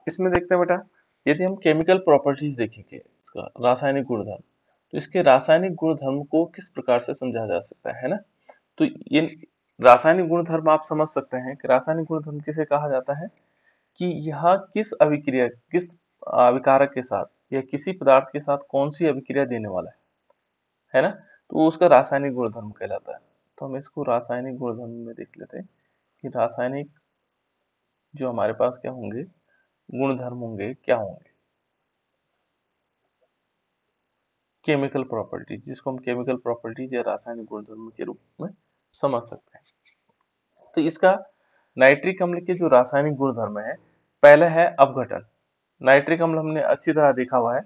इसमें देखते हैं बेटा, यदि हम केमिकल प्रॉपर्टीज देखेंगे, इसका रासायनिक गुणधर्म, तो इसके रासायनिक गुणधर्म को किस प्रकार से समझा जा सकता है ना। तो ये रासायनिक गुणधर्म आप समझ सकते हैं कि रासायनिक गुणधर्म किसे कहा जाता है कि यह किस अभिक्रिया, किस अभिकारक के साथ या किसी पदार्थ के साथ कौन सी अभिक्रिया देने वाला है ना, तो वो उसका रासायनिक गुणधर्म कहलाता है। तो हम इसको रासायनिक गुणधर्म में देख लेते हैं कि रासायनिक जो हमारे पास क्या होंगे, गुणधर्म होंगे, क्या होंगे, केमिकल प्रॉपर्टीज, जिसको हम केमिकल प्रॉपर्टीज या रासायनिक गुणधर्म के रूप में समझ सकते हैं। तो इसका नाइट्रिक अम्ल के जो रासायनिक गुणधर्म है, पहला है अपघटन। नाइट्रिक अम्ल हमने अच्छी तरह देखा हुआ है,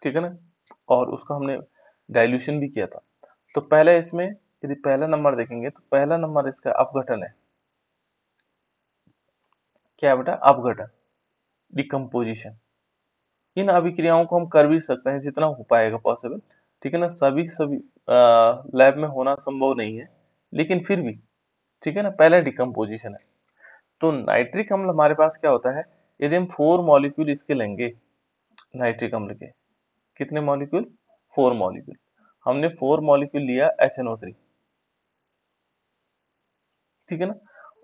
ठीक है ना, और उसका हमने डाइल्यूशन भी किया था। तो पहले इसमें यदि पहला नंबर देखेंगे तो पहला नंबर इसका अपघटन है। क्या है बेटा? अपघटन, डिकम्पोजिशन। इन अभिक्रियाओं को हम कर भी सकते हैं जितना हो पाएगा पॉसिबल, ठीक है ना, सभी लैब में होना संभव नहीं है, लेकिन फिर भी ठीक है ना, पहला डिकम्पोजिशन है। तो नाइट्रिक अम्ल हमारे पास क्या होता है, यदि हम 4 मॉलिक्यूल इसके लेंगे नाइट्रिक अम्ल के, कितने मॉलिक्यूल? 4 मॉलिक्यूल। हमने 4 मॉलिक्यूल लिया HNO3, ठीक है ना,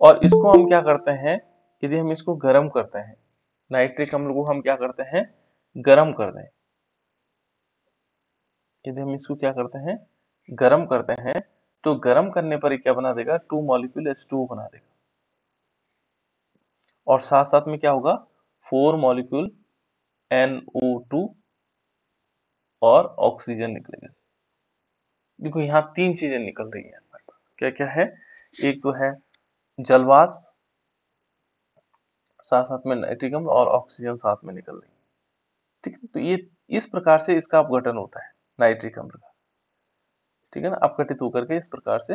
और इसको हम क्या करते हैं, यदि हम इसको गर्म करते हैं, नाइट्रिक अम्ल को हम क्या करते हैं, गर्म कर दें, यदि हम इसको क्या करते हैं, गर्म करते हैं, तो गर्म करने पर ये क्या बना देगा, 2 मॉलिक्यूल H2O बना देगा, और साथ साथ में क्या होगा, 4 मॉलिक्यूल NO2 और ऑक्सीजन निकलेगा। देखो यहाँ 3 चीजें निकल रही है हमारे पास, क्या क्या है, एक तो है जलवाष्प, साथ साथ में नाइट्रिक अम्ल और ऑक्सीजन साथ में निकल रही है, ठीक है। तो ये इस प्रकार से इसका अपघटन होता है नाइट्रिक अम्ल का, ठीक है ना, अपघटित होकर के इस प्रकार से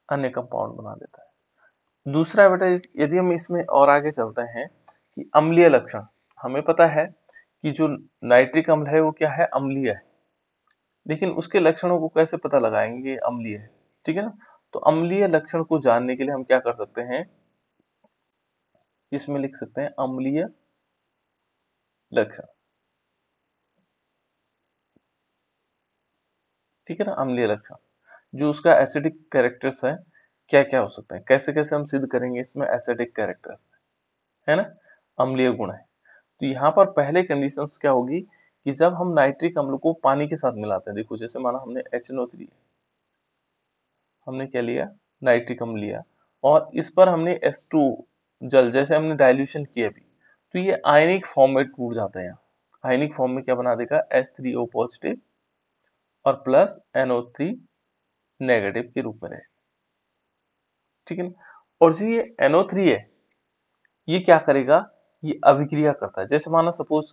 अन्य कंपाउंड बना देता है। दूसरा बेटा, यदि हम इसमें और आगे चलते हैं कि अम्लीय लक्षण, हमें पता है कि जो नाइट्रिक अम्ल है वो क्या है, अम्लीय है, लेकिन उसके लक्षणों को कैसे पता लगाएंगे, ये अम्लीय है, ठीक है ना। तो अम्लीय लक्षण को जानने के लिए हम क्या कर सकते हैं, इसमें लिख सकते हैं अम्लीय लक्षण, ठीक है ना, अम्लीय लक्षण जो उसका एसिडिक कैरेक्टर्स है, क्या क्या हो सकते हैं, कैसे कैसे हम सिद्ध करेंगे इसमें एसिडिक कैरेक्टर्स है ना, अम्लीय गुण है। तो यहाँ पर पहले कंडीशंस क्या होगी कि जब हम नाइट्रिक अम्ल को पानी के साथ मिलाते हैं, देखो जैसे माना हमने HNO3, हमने क्या लिया, नाइट्रिक अम्ल लिया, और इस पर हमने H2 जल, जैसे हमने डाइल्यूशन किया भी, तो ये आयनिक फॉर्म में टूट जाता है। यहाँ आयनिक फॉर्म में क्या बना देगा, H3O पॉजिटिव और प्लस NO3 नेगेटिव के रूप में रहेगा, ठीक है ना। और जो ये NO3 है, ये क्या करेगा, ये अभिक्रिया करता है। जैसे माना सपोज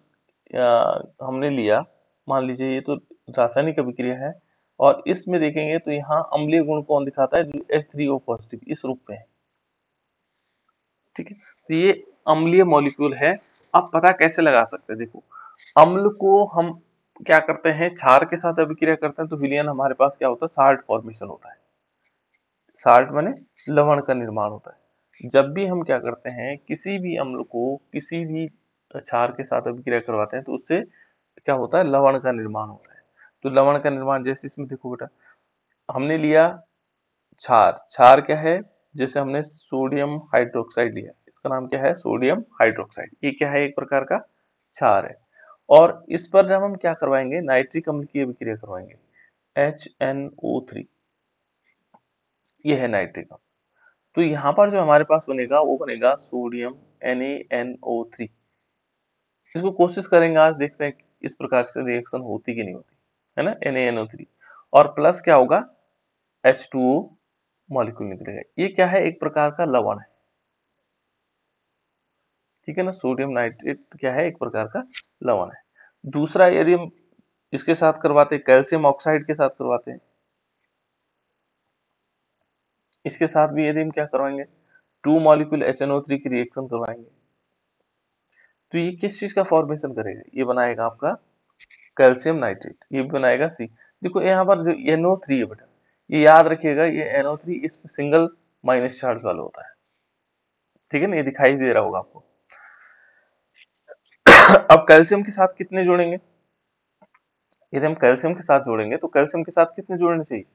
हमने लिया, मान लीजिए ये तो रासायनिक अभिक्रिया है, और इसमें देखेंगे तो यहाँ अम्लीय गुण कौन दिखाता है, जो H3O पॉजिटिव इस रूप में है, ठीक है। तो ये अम्लीय मॉलिक्यूल है। अब पता कैसे लगा सकते हैं, देखो अम्ल को हम क्या करते हैं, क्षार के साथ अभिक्रिया करते हैं, तो विलयन हमारे पास क्या होता है, साल्ट फॉर्मेशन होता है, साल्ट माने लवण का निर्माण होता है। जब भी हम क्या करते हैं, किसी भी अम्ल को किसी भी क्षार के साथ अभिक्रिया करवाते हैं, तो उससे क्या होता है, लवण का निर्माण होता है। तो लवण का निर्माण जैसे इसमें देखो बेटा, हमने लिया क्षार, क्षार क्या है, जैसे हमने सोडियम हाइड्रोक्साइड लिया, इसका नाम क्या है, सोडियम हाइड्रोक्साइड, ये क्या है, एक प्रकार का क्षार है। और इस पर जब हम क्या करवाएंगे, नाइट्रिक अम्ल की अभिक्रिया करवाएंगे, HNO3, ये है नाइट्रिक अम्ल। तो यहाँ पर जो हमारे पास बनेगा वो बनेगा सोडियम NaNO3। इसको कोशिश करेंगे, आज देखते हैं इस प्रकार से रिएक्शन होती कि नहीं होती, है ना, NaNO3, और प्लस क्या होगा, H2O मॉलिक्यूल निकलेगा। ये क्या है, एक प्रकार का लवण है, ठीक है ना, सोडियम नाइट्रेट क्या है, एक प्रकार का लवण है। दूसरा, यदि हम इसके साथ करवाते हैं, कैल्शियम ऑक्साइड के साथ करवाते हैं, इसके साथ भी यदि हम क्या करवाएंगे, 2 मॉलिक्यूल HNO3 की रिएक्शन करवाएंगे, तो ये किस चीज का फॉर्मेशन करेगा, ये बनाएगा आपका कैल्शियम नाइट्रेट, ये भी बनाएगा C। देखो यहाँ पर जो NO3 है बेटा, ये याद रखिएगा, ये NO3 इस सिंगल माइनस चार्ज वाला होता है, ठीक है ना, ये दिखाई दे रहा होगा आपको। अब कैल्शियम के साथ कितने जोड़ेंगे? यदि हम कैल्शियम के साथ जोड़ेंगे तो कैल्शियम के साथ कितने जोड़ने चाहिए?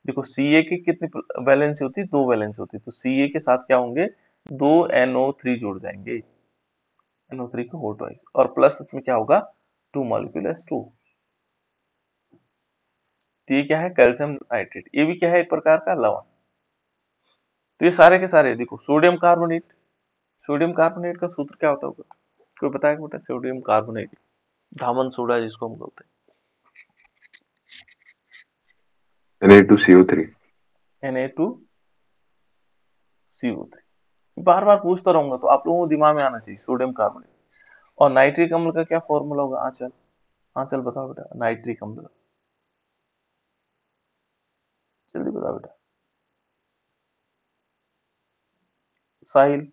देखो Ca की कितनी वैलेंसी होती है? 2 वैलेंसी होती है, तो Ca के साथ क्या होंगे? 2 NO3 जुड़ जाएंगे, NO3 को हो ट्वाइस, और प्लस इसमें क्या होगा? 2 मॉलिक्यूल H2। तो ये क्या है? Calcium nitrate. ये भी क्या है? एक प्रकार का लवण। तो ये सारे के सारे देखो, सोडियम कार्बोनेट, सोडियम कार्बोनेट का सूत्र क्या होता होगा? कोई बताएगा बेटा? सोडियम कार्बोनेट, धामन सोडा जिसको हम बोलते Na2CO3। हैं, Na2CO3। बार बार पूछता रहूंगा तो आप लोगों को दिमाग में आना चाहिए सोडियम कार्बोनेट। और नाइट्रिक अम्ल का क्या फॉर्मूला होगा? आंचल, आंचल बताओ बेटा, नाइट्रिक अम्ल का जल्दी बताओ बेटा। साहिल,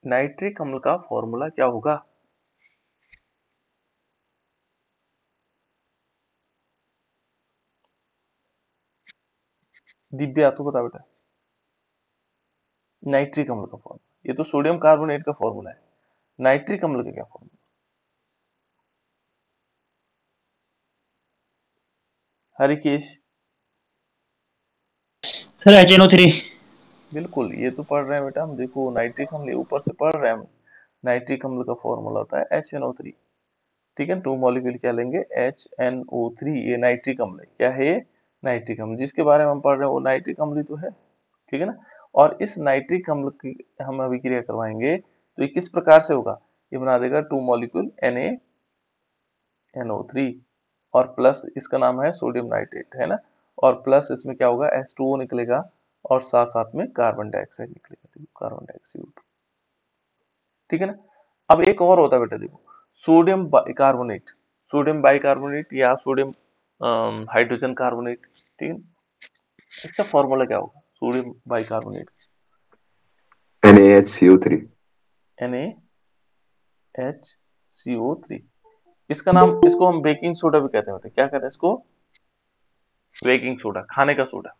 नाइट्रिक अम्ल का फॉर्मूला क्या होगा? दिव्या तू बता बेटा, नाइट्रिक अम्ल का फॉर्मूला। ये तो सोडियम कार्बोनेट का फॉर्मूला है, नाइट्रिक अम्ल का क्या फॉर्मूला? Harikesh, sir HNO3। बिल्कुल, ये तो पढ़ रहे हैं बेटा हम। देखो नाइट्रिक अम्ल ऊपर से पढ़ रहे हैं हम। नाइट्रिक अम्ल का फॉर्मूला होता है HNO3। ठीक है, 2 मॉलिक्यूल क्या लेंगे? HNO3। ये नाइट्रिक अम्ल है। क्या है ये? नाइट्रिक अम्ल। जिसके बारे में हम पढ़ रहे हैं वो नाइट्रिक अम्ल ही तो है। ठीक है ना? और इस नाइट्रिक अम्ल की हम अभिक्रिया करवाएंगे तो ये किस प्रकार से होगा? ये बना देगा 2 मॉलिक्यूल NaNO3, और प्लस इसका नाम है सोडियम नाइट्रेट, है ना? और प्लस इसमें क्या होगा? H2O निकलेगा, और साथ साथ में कार्बन डाइऑक्साइड निकलेगा, देखो कार्बन डाइऑक्साइड। ठीक है ना? अब एक और होता है बेटा, देखो सोडियम बाइकार्बोनेट, सोडियम बाइकार्बोनेट या सोडियम हाइड्रोजन कार्बोनेट। ठीक है, इसका फॉर्मूला क्या होगा? Sodium bicarbonate, NaHCO3। NaHCO3। इसका नाम, इसको हम बेकिंग सोडा भी कहते हैं। क्या कहते हैं इसको? बेकिंग सोडा, खाने का सोडा,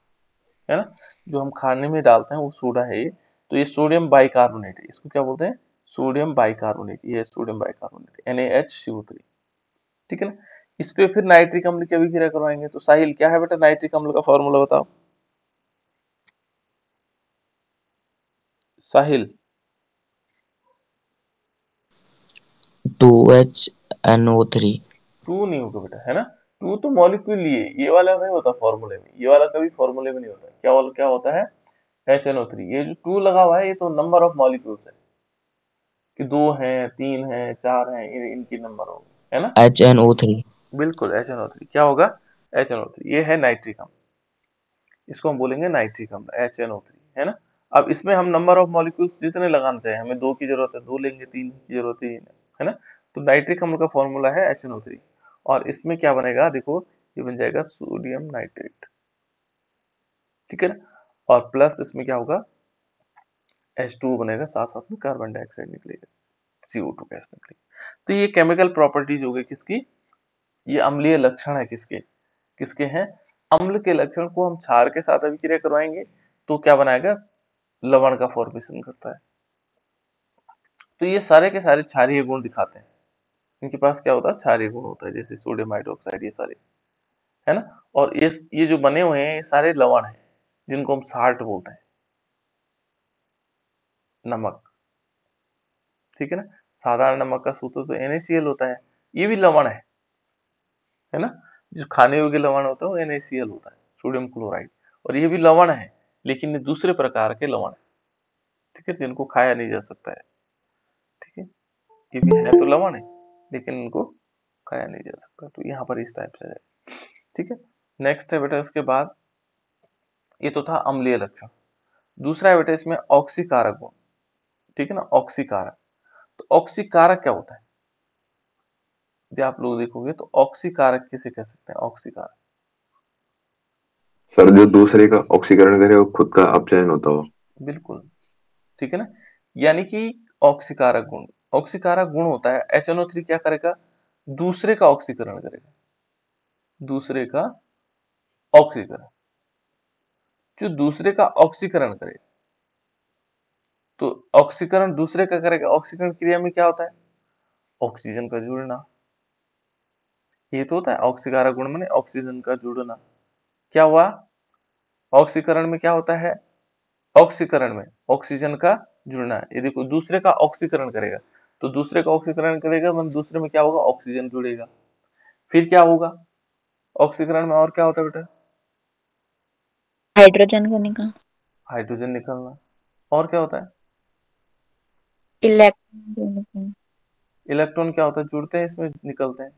है ना? जो हम खाने में डालते हैं वो सोडा है ये। तो ये सोडियम बाइकार्बोनेट है, इसको क्या बोलते हैं? Sodium bicarbonate. ये सोडियम बाइकार्बोनेट NaHCO3। ठीक है ना? इस पे फिर नाइट्रिक अम्ल की अभिक्रिया करवाएंगे। तो साहिल क्या है बेटा नाइट्रिक अम्ल का फॉर्मूला बताओ? साहिल, 2HNO3। 2 नहीं होगा बेटा, है ना? 2 तो मॉलिक्यूल लिए, ये वाला नहीं होता फॉर्मूले में, ये वाला कभी फॉर्मूले में नहीं होता। क्या होता है? HNO3। ये जो 2 लगा हुआ है ये तो नंबर ऑफ मॉलिक्यूल्स है, कि 2 हैं, 3 हैं, 4 हैं, इनकी नंबर होगी, है ना? HNO3। बिल्कुल, HNO3 क्या होगा? HNO3 ये है नाइट्रिक अम्ल, इसको हम बोलेंगे नाइट्रिक अम्ल, HNO3, है ना? अब इसमें हम नंबर ऑफ मॉलिक्यूल्स जितने लगाना चाहे, हमें 2 की जरूरत है 2 लेंगे, 3 की जरूरत है ना? तो नाइट्रिक अम्ल का फॉर्मूला है HNO3, और इसमें क्या बनेगा? देखो ये बन जाएगा सोडियम नाइट्रेट। ठीक है ना? और प्लस इसमें क्या होगा? H2O बनेगा, साथ साथ में कार्बन डाइऑक्साइड निकलेगा, CO2 गैस निकलेगी। तो ये केमिकल प्रॉपर्टीज हो गई किसकी? ये अम्लीय लक्षण है किसके? किसके हैं? अम्ल के लक्षण को हम क्षार के साथ अभिक्रिया करवाएंगे तो क्या बनाएगा? लवण का फॉर्मेशन करता है। तो ये सारे के सारे क्षारीय गुण दिखाते हैं। इनके पास क्या होता है? क्षारीय गुण होता है, जैसे सोडियम हाइड्रोक्साइड, ये सारे, है ना? और ये जो बने हुए हैं ये सारे लवण हैं, जिनको हम साल्ट बोलते हैं, नमक। ठीक है ना? साधारण नमक का सूत्र तो NaCl होता है, ये भी लवण है ना? जो खाने योग्य लवण होता है वो NaCl होता है, सोडियम क्लोराइड। और ये भी लवण है, लेकिन ये दूसरे प्रकार के लवण है। ठीक है, जिनको खाया नहीं जा सकता है। ठीक है, ये भी है तो लवण है, लेकिन इनको खाया नहीं जा सकता। तो यहाँ पर इस टाइप से है। ठीक है, नेक्स्ट है बेटा इसके बाद, ये तो था अम्लीय लक्षण। दूसरा है बेटा इसमें ऑक्सीकारक गुण। ठीक है ना? ऑक्सीकारक, तो ऑक्सीकारक क्या होता है? यदि आप लोग देखोगे तो ऑक्सीकारक किसे कह सकते हैं? ऑक्सीकारक, सर जो दूसरे का ऑक्सीकरण करे वो खुद का अपचयन होता हो। बिल्कुल। ठीक है ना? यानी कि ऑक्सीकारक गुण, ऑक्सीकारक गुण होता है HNO3 क्या करेगा? दूसरे का ऑक्सीकरण करेगा, दूसरे का ऑक्सीकरण। जो दूसरे का ऑक्सीकरण करे तो ऑक्सीकरण दूसरे का करेगा। ऑक्सीकरण क्रिया में क्या होता है? ऑक्सीजन का जुड़ना। ये तो होता है ऑक्सीकारक गुण माने ऑक्सीजन का जुड़ना। क्या हुआ? ऑक्सीकरण में क्या होता है? ऑक्सीकरण में ऑक्सीजन का जुड़ना। ये देखो दूसरे का ऑक्सीकरण करेगा, तो दूसरे का ऑक्सीकरण करेगा मतलब दूसरे में क्या होगा? ऑक्सीजन जुड़ेगा। फिर क्या होगा? ऑक्सीकरण में और क्या होता है बेटा? हाइड्रोजन का निकल हाइड्रोजन निकलना। और क्या होता है? इलेक्ट्रॉन इलेक्ट्रॉन क्या होता है? जुड़ते हैं इसमें, निकलते हैं।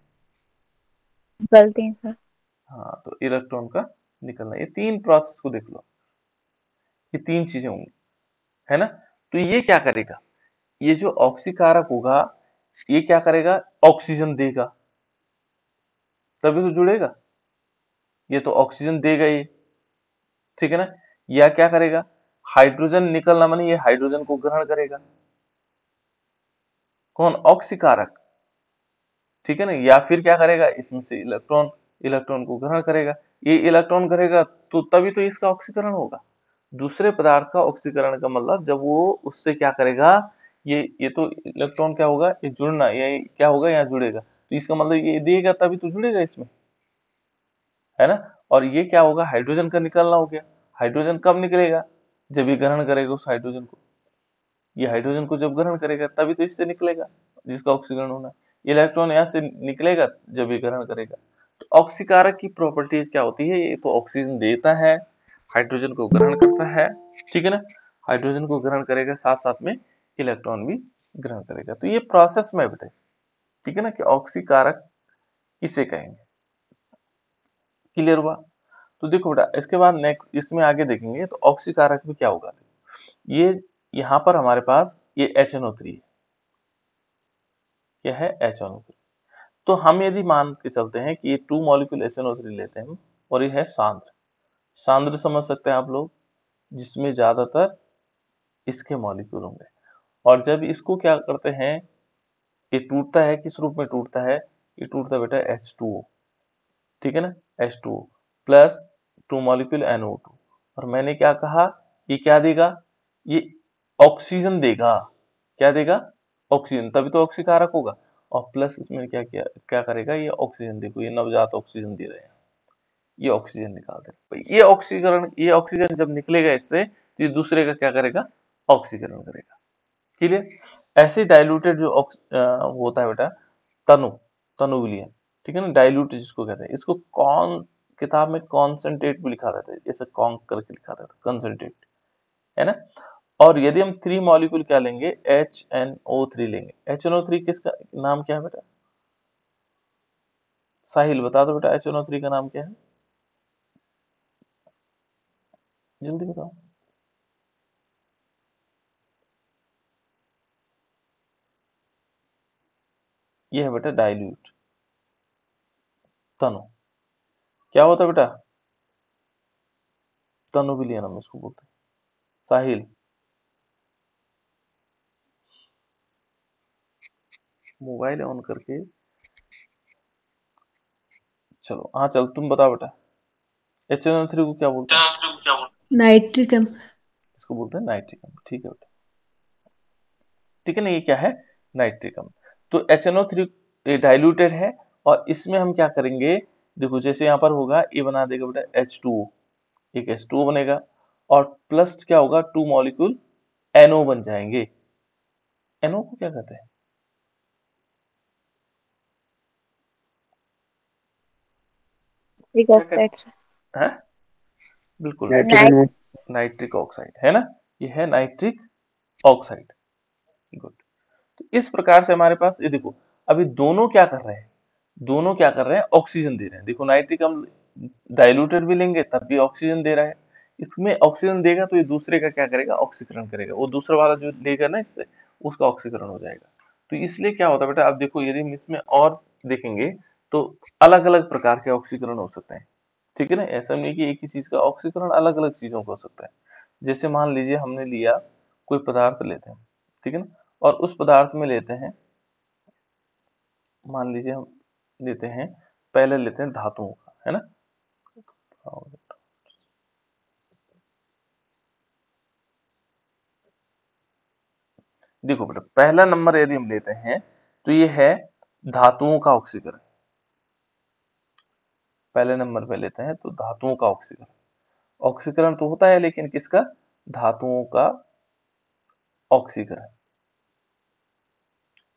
निकलते हैं सर। हाँ, तो इलेक्ट्रॉन का निकलना। ये तीन प्रोसेस को देख लो, ये तीन चीजें होंगी, है ना? तो ये क्या करेगा? ये जो ऑक्सीकारक होगा ये क्या करेगा? ऑक्सीजन देगा, तभी तो जुड़ेगा। ये तो ऑक्सीजन देगा ये, ठीक है ना? या क्या करेगा? हाइड्रोजन निकलना माने ये हाइड्रोजन को ग्रहण करेगा। कौन? ऑक्सीकारक, ठीक है ना? या फिर क्या करेगा? इसमें से इलेक्ट्रॉन, इलेक्ट्रॉन को ग्रहण करेगा। ये इलेक्ट्रॉन करेगा तो तभी तो इसका ऑक्सीकरण होगा। दूसरे पदार्थ का ऑक्सीकरण का मतलब जब वो उससे क्या करेगा, ये तो इलेक्ट्रॉन क्या होगा? ये जुड़ना, ये क्या होगा? यहाँ जुड़ेगा, तो इसका मतलब ये देगा तभी तो जुड़ेगा इसमें, है ना? और ये क्या होगा? हाइड्रोजन का निकलना हो गया। हाइड्रोजन कब निकलेगा? जब ये ग्रहण करेगा उस हाइड्रोजन को। ये हाइड्रोजन को जब ग्रहण करेगा तभी तो इससे निकलेगा जिसका ऑक्सीकरण होना है। इलेक्ट्रॉन यहाँ से निकलेगा जब ये ग्रहण करेगा। तो ऑक्सीकारक की प्रॉपर्टीज क्या होती है? ये तो ऑक्सीजन देता है, हाइड्रोजन को ग्रहण करता है, ठीक है ना? हाइड्रोजन को ग्रहण करेगा, साथ साथ में इलेक्ट्रॉन भी ग्रहण करेगा। तो ये प्रोसेस में बेटा, ठीक है ना, कि ऑक्सीकारक इसे कहेंगे। क्लियर हुआ? तो देखो बेटा, इसके बाद नेक्स्ट इसमें आगे देखेंगे तो ऑक्सीकारक में क्या होगा। ये यहाँ पर हमारे पास ये HNO3 है। क्या है? HNO3। तो हम यदि मान के चलते हैं कि ये 2 मॉलिक्यूल HNO3 लेते हैं और ये है सांद्र। सांद्र समझ सकते हैं आप लोग, जिसमें ज्यादातर इसके मॉलिक्यूल होंगे। और जब इसको क्या करते हैं, ये टूटता है, किस रूप में टूटता है? ये टूटता है बेटा H2O, ठीक है ना? H2O plus 2 molecule NO2। और मैंने क्या कहा? ये क्या देगा? ये ऑक्सीजन देगा। क्या देगा? ऑक्सीजन, तभी तो ऑक्सीकारक होगा। और प्लस इसमें क्या क्या क्या करेगा? ये ऑक्सीजन, देखो ये नवजात ऑक्सीजन दे रहे हैं, ये ऑक्सीजन निकाल देगा। ये ऑक्सीकरण, ये ऑक्सीजन जब निकलेगा इससे तो ये दूसरे का क्या करेगा? ऑक्सीकरण करेगा। क्लियर? ऐसे डाइल्यूटेड जो होता है बेटा, तनु, तनु विलयन, ठीक है ना? डाइल्यूट जिसको कहते हैं, इसको कौन किताब में कॉन्सेंट्रेट भी लिखा रहता है, जैसे कॉन्क करके लिखा रहता है, कंसेंट्रेट, है ना? और यदि हम 3 मॉलिक्यूल क्या लेंगे? HNO3 लेंगे। HNO3 किसका नाम क्या है बेटा? साहिल बता दो बेटा, HNO3 का नाम क्या है? जल्दी बताओ। ये है बेटा डाइल्यूट, तनु। क्या होता है बेटा? तनु विलयन हम इसको बोलते हैं। साहिल, मोबाइल ऑन करके, चलो हाँ चल तुम बताओ बेटा, HNO3 को क्या बोलते हैं? नाइट्रिकम। इसको बोलते हैं नाइट्रिकम, ठीक है बेटा, ठीक है ना? ये क्या है? नाइट्रिकम। तो HNO3 ये डाइल्यूटेड है और इसमें हम क्या करेंगे? देखो जैसे यहाँ पर होगा, ये बना देगा बेटा H2O, एक H2O बनेगा और प्लस क्या होगा? 2 मॉलिक्यूल NO बन जाएंगे। NO को क्या कहते हैं? नाइट्रिक क्या ऑक्साइड कहते से। हैं? बिल्कुल, नाइट्रिकन में नाइट्रिक ऑक्साइड, है ना? ये है नाइट्रिक ऑक्साइड। गुड। तो इस प्रकार से हमारे पास ये देखो, अभी दोनों क्या कर रहे हैं? दोनों क्या कर रहे हैं? ऑक्सीजन दे रहे हैं। देखो नाइट्रिक अम्ल डाइल्यूटेड भी लेंगे तब भी ऑक्सीजन दे रहा है। इसमें ऑक्सीजन देगा तो ये दूसरे का क्या करेगा? ऑक्सीकरण करेगा। वो दूसरा वाला जो लेगा ना इससे, उसका ऑक्सीकरण हो जाएगा। तो इसलिए क्या होता है बेटा, अब देखो यदि हम इसमें और देखेंगे तो अलग अलग प्रकार के ऑक्सीकरण हो सकते हैं, ठीक है ना? ऐसा नहीं कि एक ही चीज का ऑक्सीकरण अलग अलग चीजों का हो सकता है। जैसे मान लीजिए हमने लिया, कोई पदार्थ लेते हैं, ठीक है ना? और उस पदार्थ में लेते हैं, मान लीजिए हम लेते हैं, पहले लेते हैं धातुओं का, है ना? देखो बेटा, पहला नंबर यदि हम लेते हैं तो ये है धातुओं का ऑक्सीकरण। पहले नंबर पे लेते हैं तो धातुओं का ऑक्सीकरण। ऑक्सीकरण तो होता है लेकिन किसका? धातुओं का ऑक्सीकरण।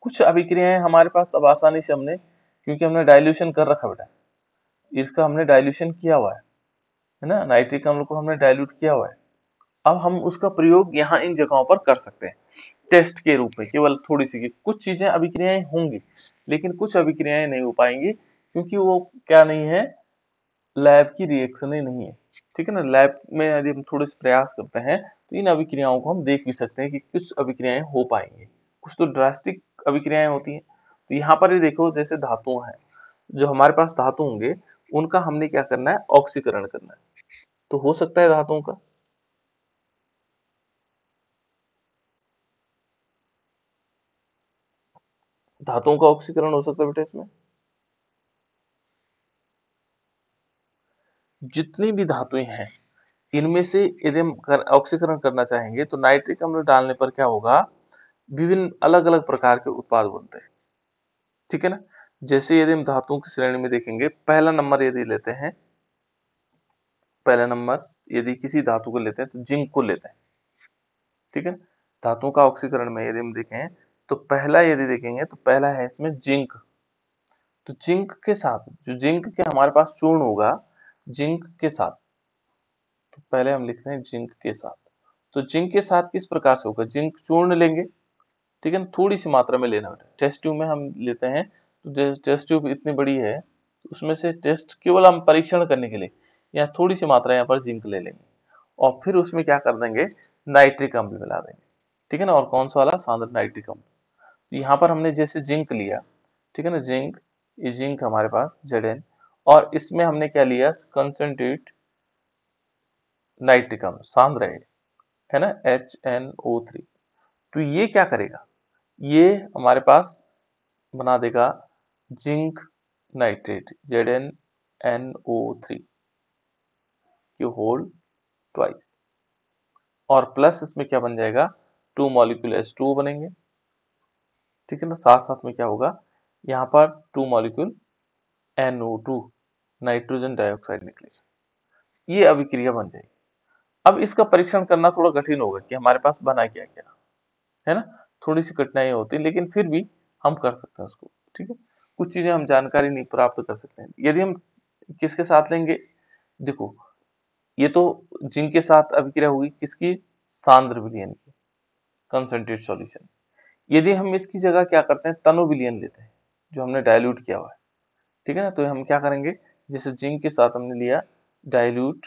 कुछ अभिक्रियाएं हमारे पास अब आसानी से हमने, क्योंकि हमने डाइल्यूशन कर रखा बेटा, इसका हमने डाइल्यूशन किया हुआ है ना, नाइट्रिक अम्ल को हमने डाइल्यूट किया हुआ है। अब हम उसका प्रयोग यहाँ इन जगहों पर कर सकते हैं टेस्ट के रूप में। केवल थोड़ी सी कुछ चीजें अभिक्रियाएं होंगी, लेकिन कुछ अभिक्रियाएं नहीं हो पाएंगी, क्योंकि वो क्या नहीं है, लैब की रिएक्शन ही नहीं है। ठीक है ना, लैब में यदि हम थोड़े से प्रयास करते हैं तो इन अभिक्रियाओं को हम देख भी सकते हैं कि कुछ अभिक्रियाएं हो पाएंगी, कुछ तो ड्रास्टिक अभिक्रियाएं होती हैं। तो यहाँ पर ये देखो, जैसे धातु हैं, जो हमारे पास धातु होंगे उनका हमने क्या करना है, ऑक्सीकरण करना है। तो हो सकता है धातुओं का, धातुओं का ऑक्सीकरण हो सकता है बेटा। इसमें जितनी भी धातुएं हैं इनमें से यदि हम ऑक्सीकरण करना चाहेंगे तो नाइट्रिक अम्ल डालने पर क्या होगा, विभिन्न अलग अलग प्रकार के उत्पाद बनते हैं। ठीक है ना, जैसे यदि हम धातुओं की श्रेणी में देखेंगे, पहला नंबर यदि लेते हैं, पहला नंबर यदि किसी धातु को लेते हैं तो जिंक को लेते हैं। ठीक है, धातुओं का ऑक्सीकरण में यदि हम देखें तो पहला यदि देखेंगे तो पहला है इसमें जिंक। तो जिंक के साथ, जो जिंक के हमारे पास चूर्ण होगा, जिंक के साथ, तो पहले हम लिखते हैं जिंक के साथ। तो जिंक के साथ किस प्रकार से होगा, जिंक चूर्ण लेंगे। ठीक है ना, थोड़ी सी मात्रा में लेना बेटा। टेस्ट ट्यूब में हम लेते हैं तो टेस्ट ट्यूब इतनी बड़ी है, उसमें से टेस्ट केवल हम परीक्षण करने के लिए यहाँ थोड़ी सी मात्रा यहाँ पर जिंक ले लेंगे और फिर उसमें क्या कर देंगे, नाइट्रिक अम्ल मिला देंगे। ठीक है ना, और कौन सा वाला, सांद्र नाइट्रिक अम्ल। तो यहाँ पर हमने जैसे जिंक लिया, ठीक है ना, जिंक, ये जिंक हमारे पास Zn, और इसमें हमने क्या लिया, कंसंट्रेट नाइट्रिक अम्ल, सांद्र है ना, HNO3। तो ये क्या करेगा, ये हमारे पास बना देगा जिंक नाइट्रेट ZnNO3 की होल ट्वाइस, और प्लस इसमें क्या बन जाएगा, 2 मॉलिक्यूल H2O बनेंगे। ठीक है ना, साथ साथ में क्या होगा, यहाँ पर 2 मॉलिक्यूल NO2 नाइट्रोजन डाइऑक्साइड निकलेगा। ये अभिक्रिया बन जाएगी। अब इसका परीक्षण करना थोड़ा कठिन होगा कि हमारे पास बना क्या क्या, है ना, थोड़ी सी कठिनाई होती है, लेकिन फिर भी हम कर सकते हैं उसको। ठीक है, कुछ चीजें हम जानकारी नहीं प्राप्त कर सकते हैं। यदि हम किसके साथ लेंगे, देखो ये तो जिंक के साथ अभिक्रिया हुई, किसकी, सांद्र विलयन की, कंसंट्रेट सॉल्यूशन। यदि हम इसकी जगह क्या करते हैं, तनु विलयन लेते हैं, जो हमने डाइल्यूट किया हुआ है। ठीक है ना, तो हम क्या करेंगे, जैसे जिंक के साथ हमने लिया डाइल्यूट,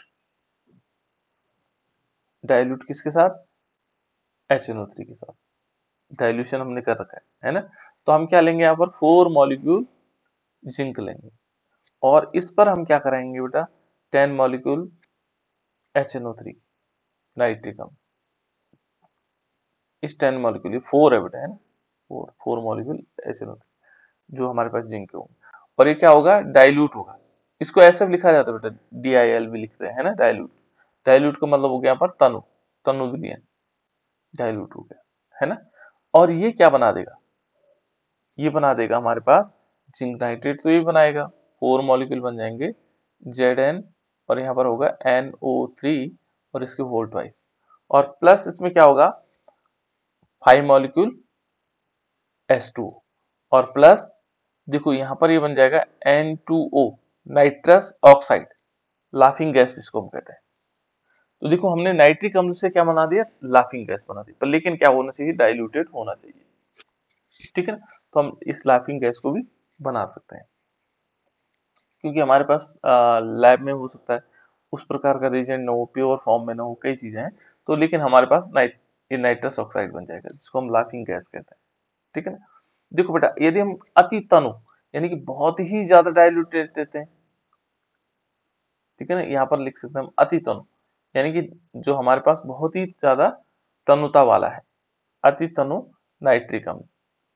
डाइल्यूट किसके साथ, HNO3 के साथ, डाइल्यूशन हमने कर रखा है ना। तो हम क्या लेंगे, यहाँ पर 4 मॉलिक्यूल जिंक लेंगे, और इस पर हम क्या कराएंगे बेटा, 10 मॉलिक्यूल HNO3 नाइट्रिक अम्ल। इस 10 मॉलिक्यूल, ये 4 है बेटा, है ना, 4 मॉलिक्यूल HNO3 जो हमारे पास जिंक के होंगे, और ये क्या होगा, डाइल्यूट होगा। इसको ऐसे भी लिखा जाता है बेटा, DIL भी लिखते हैं ना, डाइल्यूट। डाइल्यूट का मतलब हो गया यहाँ पर तनु, तनु विलयन, डाइल्यूट हो गया, है ना। और ये क्या बना देगा, ये बना देगा हमारे पास जिंक नाइट्रेट। तो ये बनाएगा 4 मॉलिक्यूल बन जाएंगे Zn, और यहाँ पर होगा NO3 और इसके होल ट्वाइस, और प्लस इसमें क्या होगा, 5 मॉलिक्यूल H2O, और प्लस देखो यहाँ पर ये बन जाएगा N2O nitrous oxide, laughing gas जिसको हम कहते हैं। तो देखो हमने नाइट्रिक अम्ल से क्या बना दिया, लाफिंग गैस बना दी, पर लेकिन क्या होना चाहिए, डाइल्यूटेड होना चाहिए। ठीक है ना, तो हम इस लाफिंग गैस को भी बना सकते हैं, क्योंकि हमारे पास लैब में हो सकता है उस प्रकार का रिएजेंट ना हो, प्योर फॉर्म में ना हो, कई चीजें हैं। तो लेकिन हमारे पास ये नाइट्रस ऑक्साइड बन जाएगा, जिसको हम लाफिंग गैस कहते हैं। ठीक है ना, देखो बेटा, यदि हम अति तनु यानी कि बहुत ही ज्यादा डाइल्यूटेड देते हैं, ठीक है ना, यहाँ पर लिख सकते हैं हम अति तनु, यानी कि जो हमारे पास बहुत ही ज्यादा तनुता वाला है, अति तनु नाइट्रिक अम्ल।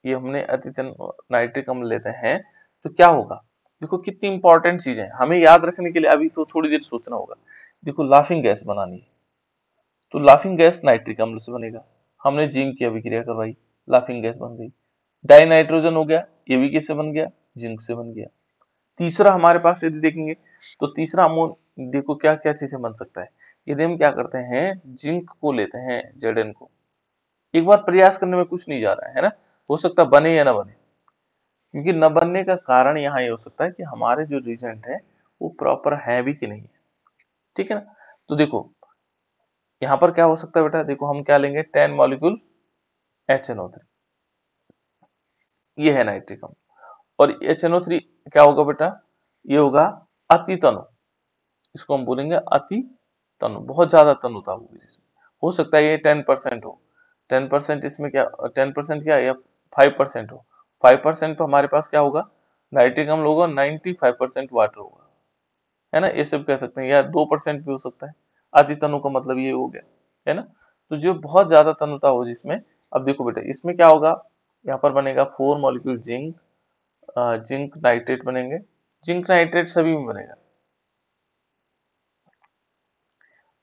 ये हमने अति तनु नाइट्रिक अम्ल लेते हैं तो क्या होगा, देखो कितनी इंपॉर्टेंट चीजें हैं हमें याद रखने के लिए, अभी तो थोड़ी देर सोचना होगा। देखो लाफिंग गैस बनानी है, तो लाफिंग गैस नाइट्रिक अम्ल से बनेगा, हमने जिंक की अभिक्रिया करवाई, लाफिंग गैस बन गई। डाई नाइट्रोजन हो गया, ये भी किससे बन गया, जिंक से बन गया। तीसरा हमारे पास यदि देखेंगे तो तीसरा अमोन, देखो क्या क्या चीजें बन सकता है। यदि हम क्या करते हैं, जिंक को लेते हैं, Zn को, एक बार प्रयास करने में कुछ नहीं जा रहा है ना, हो सकता है बने या ना बने। क्योंकि न बनने का कारण यहाँ ये हो सकता है कि हमारे जो रिएजेंट है वो प्रॉपर है भी कि नहीं है, ठीक है ना। तो देखो यहाँ पर क्या हो सकता है बेटा, देखो हम क्या लेंगे, 10 मॉलिक्यूल HNO3, ये है नाइट्रिक अम्ल। और HNO3 क्या होगा बेटा, ये होगा अति तनु, इसको हम बोलेंगे अति तनु, बहुत ज्यादा तनुता होगी जिसमें। हो सकता है ये 10% हो, 10% इसमें क्या, 10% क्या, या 5% हो। 5% तो हमारे पास क्या होगा, नाइट्रिक अम्ल होगा, 95% वाटर होगा, है ना, ये सब कह सकते हैं। या 2% भी हो सकता है। अति तनु का मतलब ये हो गया, है ना। तो जो बहुत ज्यादा तनुता हो जिसमें, अब देखो बेटा इसमें क्या होगा, यहाँ पर बनेगा 4 मॉलिक्यूल जिंक, जिंक नाइट्रेट बनेंगे, जिंक नाइट्रेट सभी में बनेगा।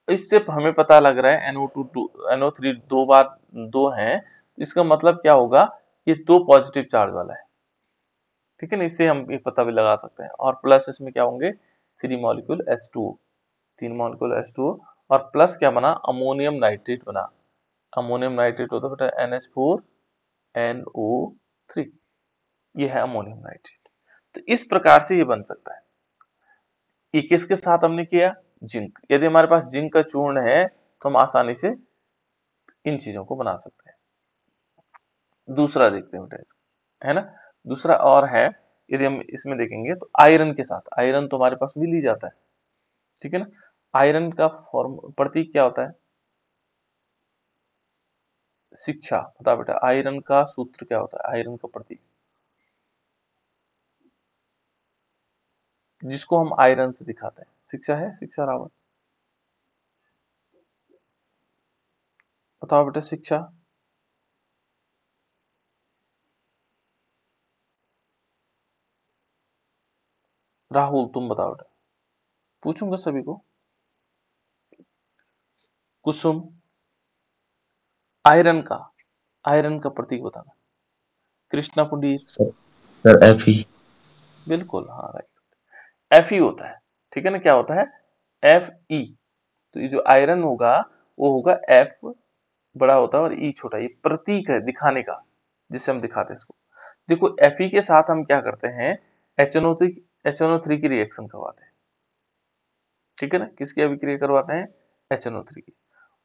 इससे हमें पता लग रहा है NO3 दो बार दो हैं, इसका मतलब क्या होगा, ये दो पॉजिटिव चार्ज वाला है, ठीक है ना। इससे हम ये पता भी लगा सकते हैं। और प्लस इसमें क्या होंगे, 3 मॉलिक्यूल H2O, 3 मॉलिक्यूल H2O, और प्लस क्या बना, अमोनियम नाइट्रेट बना। अमोनियम नाइट्रेट होता है बेटा NH4NO3, ये है अमोनियम नाइट्रेट। तो इस प्रकार से ये बन सकता है। ये किसके साथ हमने किया, जिंक। यदि हमारे पास जिंक का चूर्ण है तो हम आसानी से इन चीजों को बना सकते हैं। दूसरा देखते हैं बेटा इसका, है ना। दूसरा और है, यदि हम इसमें देखेंगे तो आयरन के साथ, आयरन तो हमारे पास मिल ही जाता है, ठीक है ना। आयरन का फॉर्म प्रतीक क्या होता है, शिक्षा, बता बेटा आयरन का सूत्र क्या होता है, आयरन का प्रतीक जिसको हम आयरन से दिखाते हैं, शिक्षा है, शिक्षा रावत, बताओ बेटा शिक्षा। राहुल तुम बताओ बेटा, पूछूंगा सभी को। कुसुम, आयरन का प्रतीक बताना। Krishna Pundir, sir Fe। बिल्कुल हाँ राइट, Fe होता है, ठीक है ना। क्या होता है, Fe। तो ये जो आयरन होगा वो होगा F बड़ा होता है और E छोटा, ये प्रतीक है दिखाने का, जिससे हम दिखाते हैं इसको। देखो Fe के साथ हम क्या करते हैं, HNO3 की रिएक्शन करवाते हैं, ठीक है ना। किसकी अभिक्रिया करवाते हैं, HNO3 की।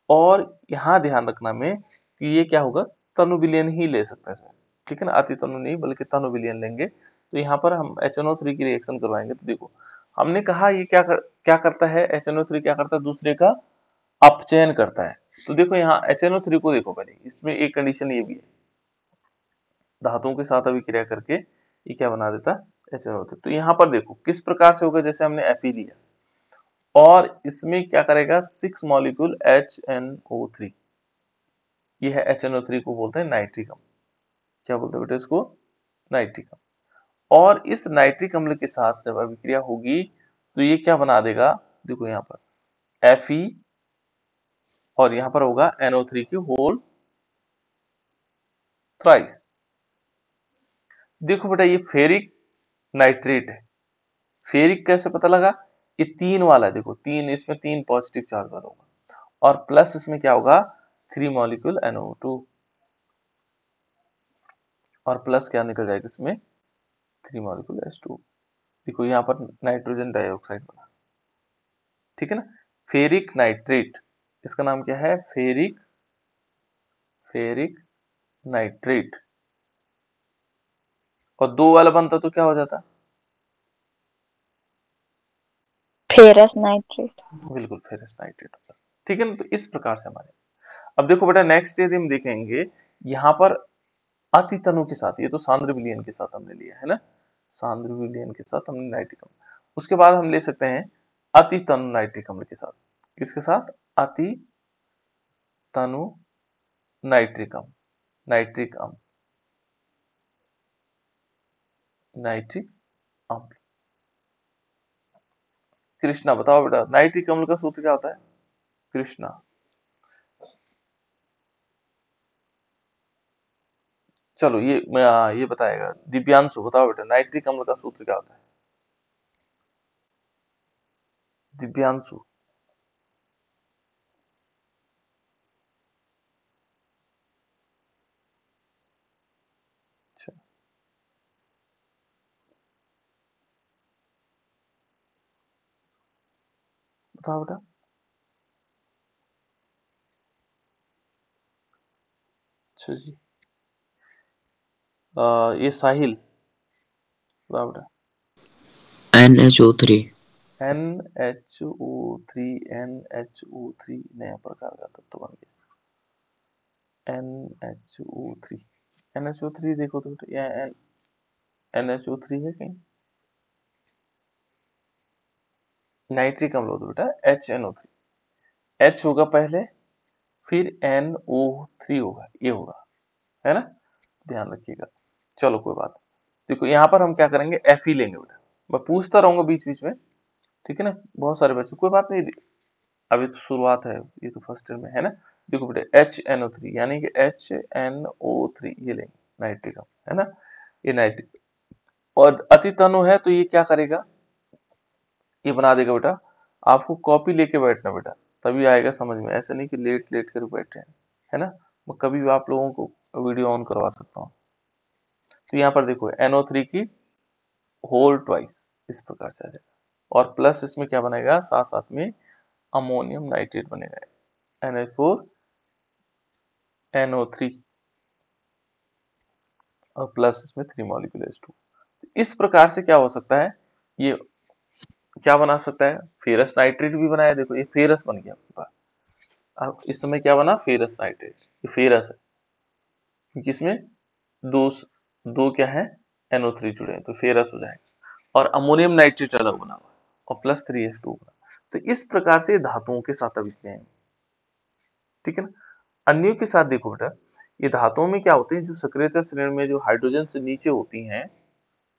और यहाँ ध्यान रखना में कि ये क्या होगा, तनु विलयन ही ले सकते हैं इसमें, ठीक है ना, अति तनु नहीं बल्कि तनु विलयन लेंगे। तो यहाँ पर हम HNO3 की रिएक्शन करवाएंगे। तो देखो हमने कहा ये क्या करता है, HNO3 क्या करता है, दूसरे का अपचयन करता है। तो देखो यहाँ HNO3 को देखो, पहले इसमें एक कंडीशन ये भी है, धातुओं के साथ अभिक्रिया करके ये क्या बना देता है, HNO3। तो यहाँ पर देखो किस प्रकार से होगा, जैसे हमने Fe लिया और इसमें क्या करेगा, 6 मॉलिक्यूल HNO3, ये है HNO3 को बोलते हैं नाइट्रिक अम्ल। क्या बोलते हैं बेटा इसको, नाइट्रिक अम्ल। और इस नाइट्रिक अम्ल के साथ जब अभिक्रिया होगी तो ये क्या बना देगा, देखो यहाँ पर Fe, और यहाँ पर होगा NO3 की होल थ्राइस। देखो बेटा ये फेरिक नाइट्रेट है। फेरिक कैसे पता लगा, ये 3 वाला है, देखो 3, इसमें 3 पॉजिटिव चार्ज वाला होगा, और प्लस इसमें क्या होगा, 3 मॉलिक्यूल NO2, और प्लस क्या निकल जाएगा इसमें, 3 मॉलिक्यूल H2। देखो यहाँ पर नाइट्रोजन डाइऑक्साइड बना, ठीक है ना। फेरिक नाइट्रेट, इसका नाम क्या है, फेरिक नाइट्रेट। और 2 वाला बनता तो क्या हो जाता, फेरस नाइट्रेट। बिल्कुल फेरस नाइट्रेट होता, ठीक है ना। तो इस प्रकार से हमारे, अब देखो बेटा नेक्स्ट यदि हम देखेंगे, यहाँ पर अति तनु के साथ, ये तो सांद्र विलयन के साथ हमने लिया है ना, सांद्र विलयन के साथ हमने नाइट्रिक अम्ल। उसके बाद हम ले सकते हैं अति तनु नाइट्रिक अम्ल के साथ, किसके साथ, अति तनु नाइट्रिक अम्ल, नाइट्रिक अम्ल, नाइट्रिक अम्ल। कृष्णा बताओ बेटा, नाइट्रिक अम्ल का सूत्र क्या होता है, कृष्णा। चलो ये बताएगा दिव्यांशु, बताओ बेटा नाइट्रिक अम्ल का सूत्र क्या होता है? दिव्यांशु। अच्छा, बताओ बेटा। अच्छा जी। ये साहिल, बताओ बेटा। NHO3। NHO3, NHO3 नया प्रकार का तत्व बन गया। NHO3, NHO3 देखो तो बेटा, यहाँ NHO3 है कहीं? नाइट्रिक अम्ल होता बेटा HNO3, H होगा पहले, फिर NO3 होगा, ये होगा, है ना, ध्यान रखिएगा। चलो कोई बात नहीं। देखो यहाँ पर हम क्या करेंगे, Fe लेंगे बेटा। मैं पूछता रहूंगा बीच बीच में, ठीक है ना, बहुत सारे बच्चों, कोई बात नहीं, अभी तो शुरुआत है, ये तो फर्स्ट ईयर में है ना। देखो बेटा HNO3 यानी कि HNO3 ये लेंगे, नाइट्रिक अम्ल है ना, ये नाइट्रिक, और अति तनु है तो ये क्या करेगा, ये बना देगा बेटा। आपको कॉपी लेके बैठना बेटा, तभी आएगा समझ में, ऐसे नहीं कि लेट लेट कर बैठे हैं, है ना। मैं कभी भी आप लोगों को वीडियो ऑन करवा सकता हूँ। तो यहाँ पर देखो NO3 की होल ट्वाइस इस प्रकार से आ जाएगा, और प्लस इसमें क्या बनेगा, साथ साथ में अमोनियम नाइट्रेट बनेगा, NH4 NO3, और प्लस इसमें 3 मॉलिक्यूल H2। इस प्रकार से क्या हो सकता है, ये क्या बना सकता है, फेरस नाइट्रेट भी बनाया। देखो ये फेरस बन गया आपके पास। अब इस समय क्या बना, फेरस नाइट्रेट, ये फेरस है क्योंकि इसमें दो दो क्या है, NO3 जुड़े हैं, तो फेरस हो जाएगा। और अमोनियम नाइट्रेट अलग बना हुआ है, और प्लस 3H2 बना। तो इस प्रकार से धातुओं के साथ अभिक्रियाएं, ठीक है ना। अन्यों के साथ देखो बेटा, ये धातुओं में क्या होते हैं, जो सक्रियता श्रेणी में जो हाइड्रोजन से नीचे होती हैं,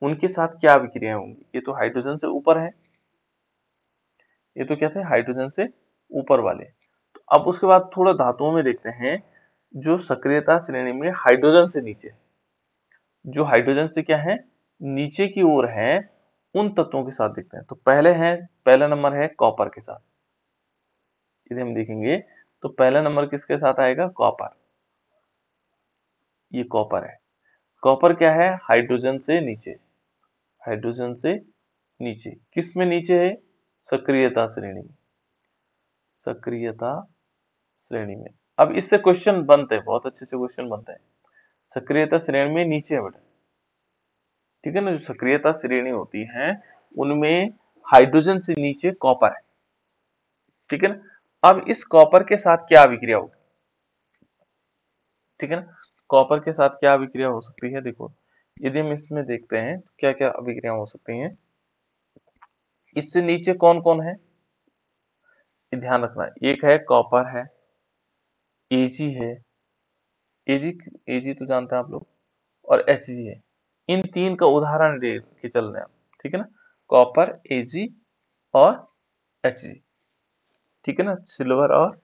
उनके साथ क्या अभिक्रियाएं होंगी। ये तो हाइड्रोजन से ऊपर है, ये तो क्या थे, हाइड्रोजन से ऊपर वाले। तो अब उसके बाद थोड़ा धातुओं में देखते हैं, जो सक्रियता श्रेणी में हाइड्रोजन से नीचे, जो हाइड्रोजन से क्या है, नीचे की ओर है, उन तत्वों के साथ देखते हैं। तो पहला नंबर है कॉपर के साथ, यदि हम देखेंगे तो पहला नंबर किसके साथ आएगा, कॉपर। ये कॉपर है। कॉपर क्या है, हाइड्रोजन से नीचे, हाइड्रोजन से नीचे, किस में नीचे है, सक्रियता श्रेणी में, सक्रियता श्रेणी में। अब इससे क्वेश्चन बनते हैं, बहुत अच्छे से क्वेश्चन बनते हैं। सक्रियता श्रेणी में नीचे है बेटा, ठीक है ना। जो सक्रियता श्रेणी होती है उनमें हाइड्रोजन से नीचे कॉपर है, ठीक है ना। अब इस कॉपर के साथ क्या अभिक्रिया होगी, ठीक है ना। कॉपर के साथ क्या अभिक्रिया हो सकती है, देखो यदि हम इसमें देखते हैं क्या क्या अभिक्रिया हो सकती हैं। इससे नीचे कौन कौन है, ये ध्यान रखना, एक है कॉपर है, Ag है, Ag तो जानते हैं आप लोग, और Hg है। इन तीन का उदाहरण ले के चल रहे हैं, ठीक है ना, कॉपर, Ag और Hg, ठीक है ना, सिल्वर और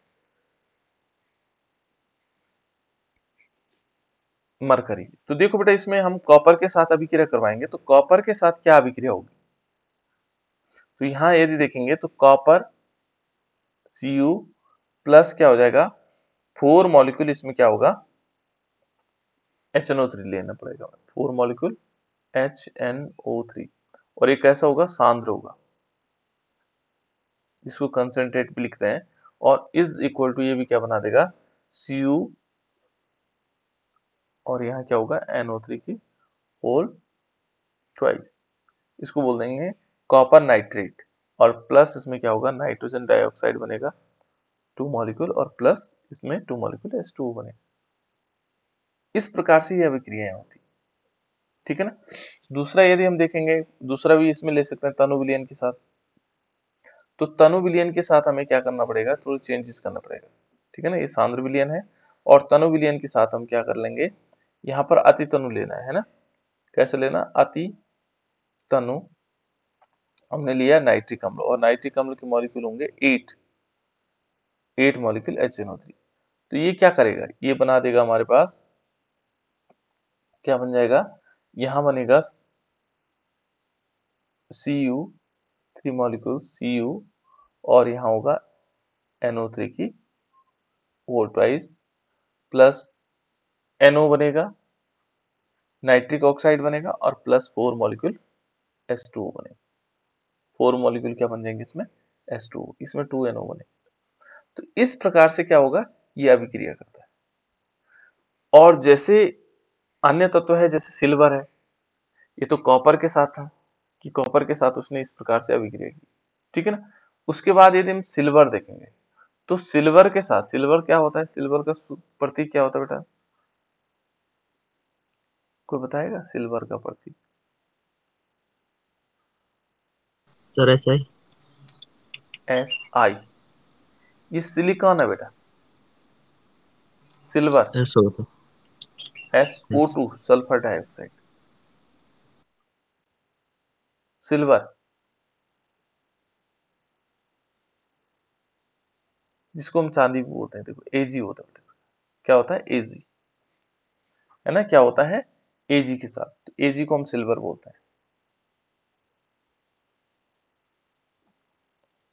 मरकरी। तो देखो बेटा, इसमें हम कॉपर के साथ अभिक्रिया करवाएंगे, तो कॉपर के साथ क्या अभिक्रिया होगी। तो यहाँ यदि देखेंगे तो कॉपर Cu प्लस क्या हो जाएगा, 4 मॉलिक्यूल, इसमें क्या होगा, HNO3 लेना पड़ेगा, 4 मॉलिक्यूल HNO3, और ये कैसा होगा, सांद्र होगा, जिसको कंसंट्रेट भी लिखते हैं। और इज इक्वल टू ये भी क्या बना देगा, Cu, और यहाँ क्या होगा, NO3 की होल ट्वाइस, इसको बोल देंगे कॉपर नाइट्रेट। और प्लस इसमें क्या होगा, नाइट्रोजन डाइऑक्साइड बनेगा 2 मॉलिक्यूल, और प्लस इसमें 2 मॉलिक्यूल H2O बनेगा। इस प्रकार से ये अभिक्रियाएं होती, ठीक है ना। दूसरा यदि हम देखेंगे, दूसरा भी इसमें ले सकते हैं तनु विलयन के साथ। तो तनु विलयन के साथ हमें क्या करना पड़ेगा, थोड़ी चेंजेस करना पड़ेगा, ठीक है ना। ये सांद्र विलयन है, और तनु विलयन के साथ हम क्या कर लेंगे, यहाँ पर अति तनु लेना है ना। कैसे लेना, अति तनु, हमने लिया नाइट्रिक अम्ल, और नाइट्रिक अम्ल के मॉलिक्यूल होंगे 8 मॉलिक्यूल HNO3। तो ये क्या करेगा, ये बना देगा हमारे पास क्या बन जाएगा, यहां बनेगा Cu 3 मॉलिक्यूल Cu और यहाँ होगा NO3 की 4 ट्वाइस प्लस NO बनेगा, नाइट्रिक ऑक्साइड बनेगा और प्लस 4 मॉलिक्यूल H2O बनेगा। 4 मॉलिक्यूल क्या बन जाएंगे इसमें, H2O, इसमें 2 NO बनेगा। तो इस प्रकार से क्या होगा, ये अभिक्रिया करता है। और जैसे अन्य तत्व है जैसे सिल्वर है, ये तो कॉपर के साथ था कि कॉपर के साथ उसने इस प्रकार से अभिक्रिया की, ठीक है ना। उसके बाद यदि हम सिल्वर देखेंगे तो सिल्वर के साथ, सिल्वर क्या होता है, सिल्वर का प्रतीक क्या होता है बेटा, कोई बताएगा सिल्वर का प्रतीक? सर ऐसा ही Si, ये सिलिकॉन है बेटा, सिल्वर ऐसा होता SO2 सल्फर डाइऑक्साइड, सिल्वर जिसको हम चांदी भी बोलते हैं, देखो Ag होता है बेटा, क्या होता है Ag, है ना, क्या होता है Ag के साथ, तो Ag को हम सिल्वर बोलते हैं,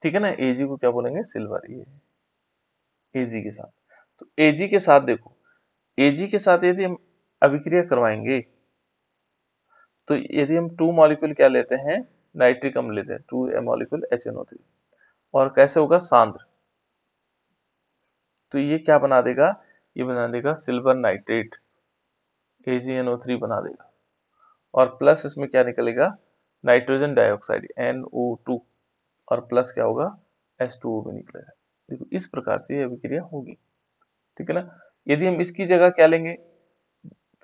ठीक है ना। Ag को क्या बोलेंगे, सिल्वर, ये Ag के साथ। तो Ag के साथ देखो, Ag के साथ यदि हम अभिक्रिया करवाएंगे तो यदि हम 2 मॉलिक्यूल क्या लेते हैं, नाइट्रिक अम्ल लेते हैं, 2 मॉलिक्यूल HNO3, और कैसे होगा, सांद्र, तो ये क्या बना देगा, ये बना देगा सिल्वर नाइट्रेट, AgNO3 बना देगा, और प्लस इसमें क्या निकलेगा, नाइट्रोजन डाइऑक्साइड NO2, और प्लस क्या होगा, H2O भी निकलेगा। देखो इस प्रकार से ये अभिक्रिया होगी, ठीक है ना। यदि हम इसकी जगह क्या लेंगे,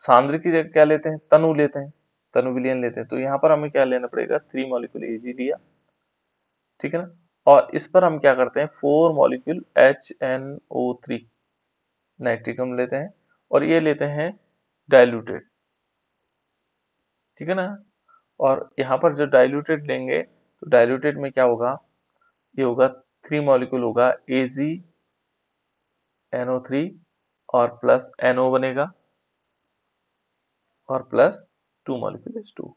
सांद्र की जगह क्या लेते हैं, तनु लेते हैं, तनु विलयन लेते हैं, तो यहाँ पर हमें क्या लेना पड़ेगा, 3 मॉलिक्यूल Ag लिया, ठीक है ना। और इस पर हम क्या करते हैं, 4 मॉलिक्यूल HNO3 नाइट्रिक अम्ल लेते हैं, और ये लेते हैं डाइल्यूटेड, ठीक है ना। और यहाँ पर जो डाइल्यूटेड लेंगे तो डाइल्यूटेड में क्या होगा, ये होगा 3 मॉलिक्यूल होगा AgNO3 और प्लस NO बनेगा और प्लस 2 मॉलिक्यूल H2।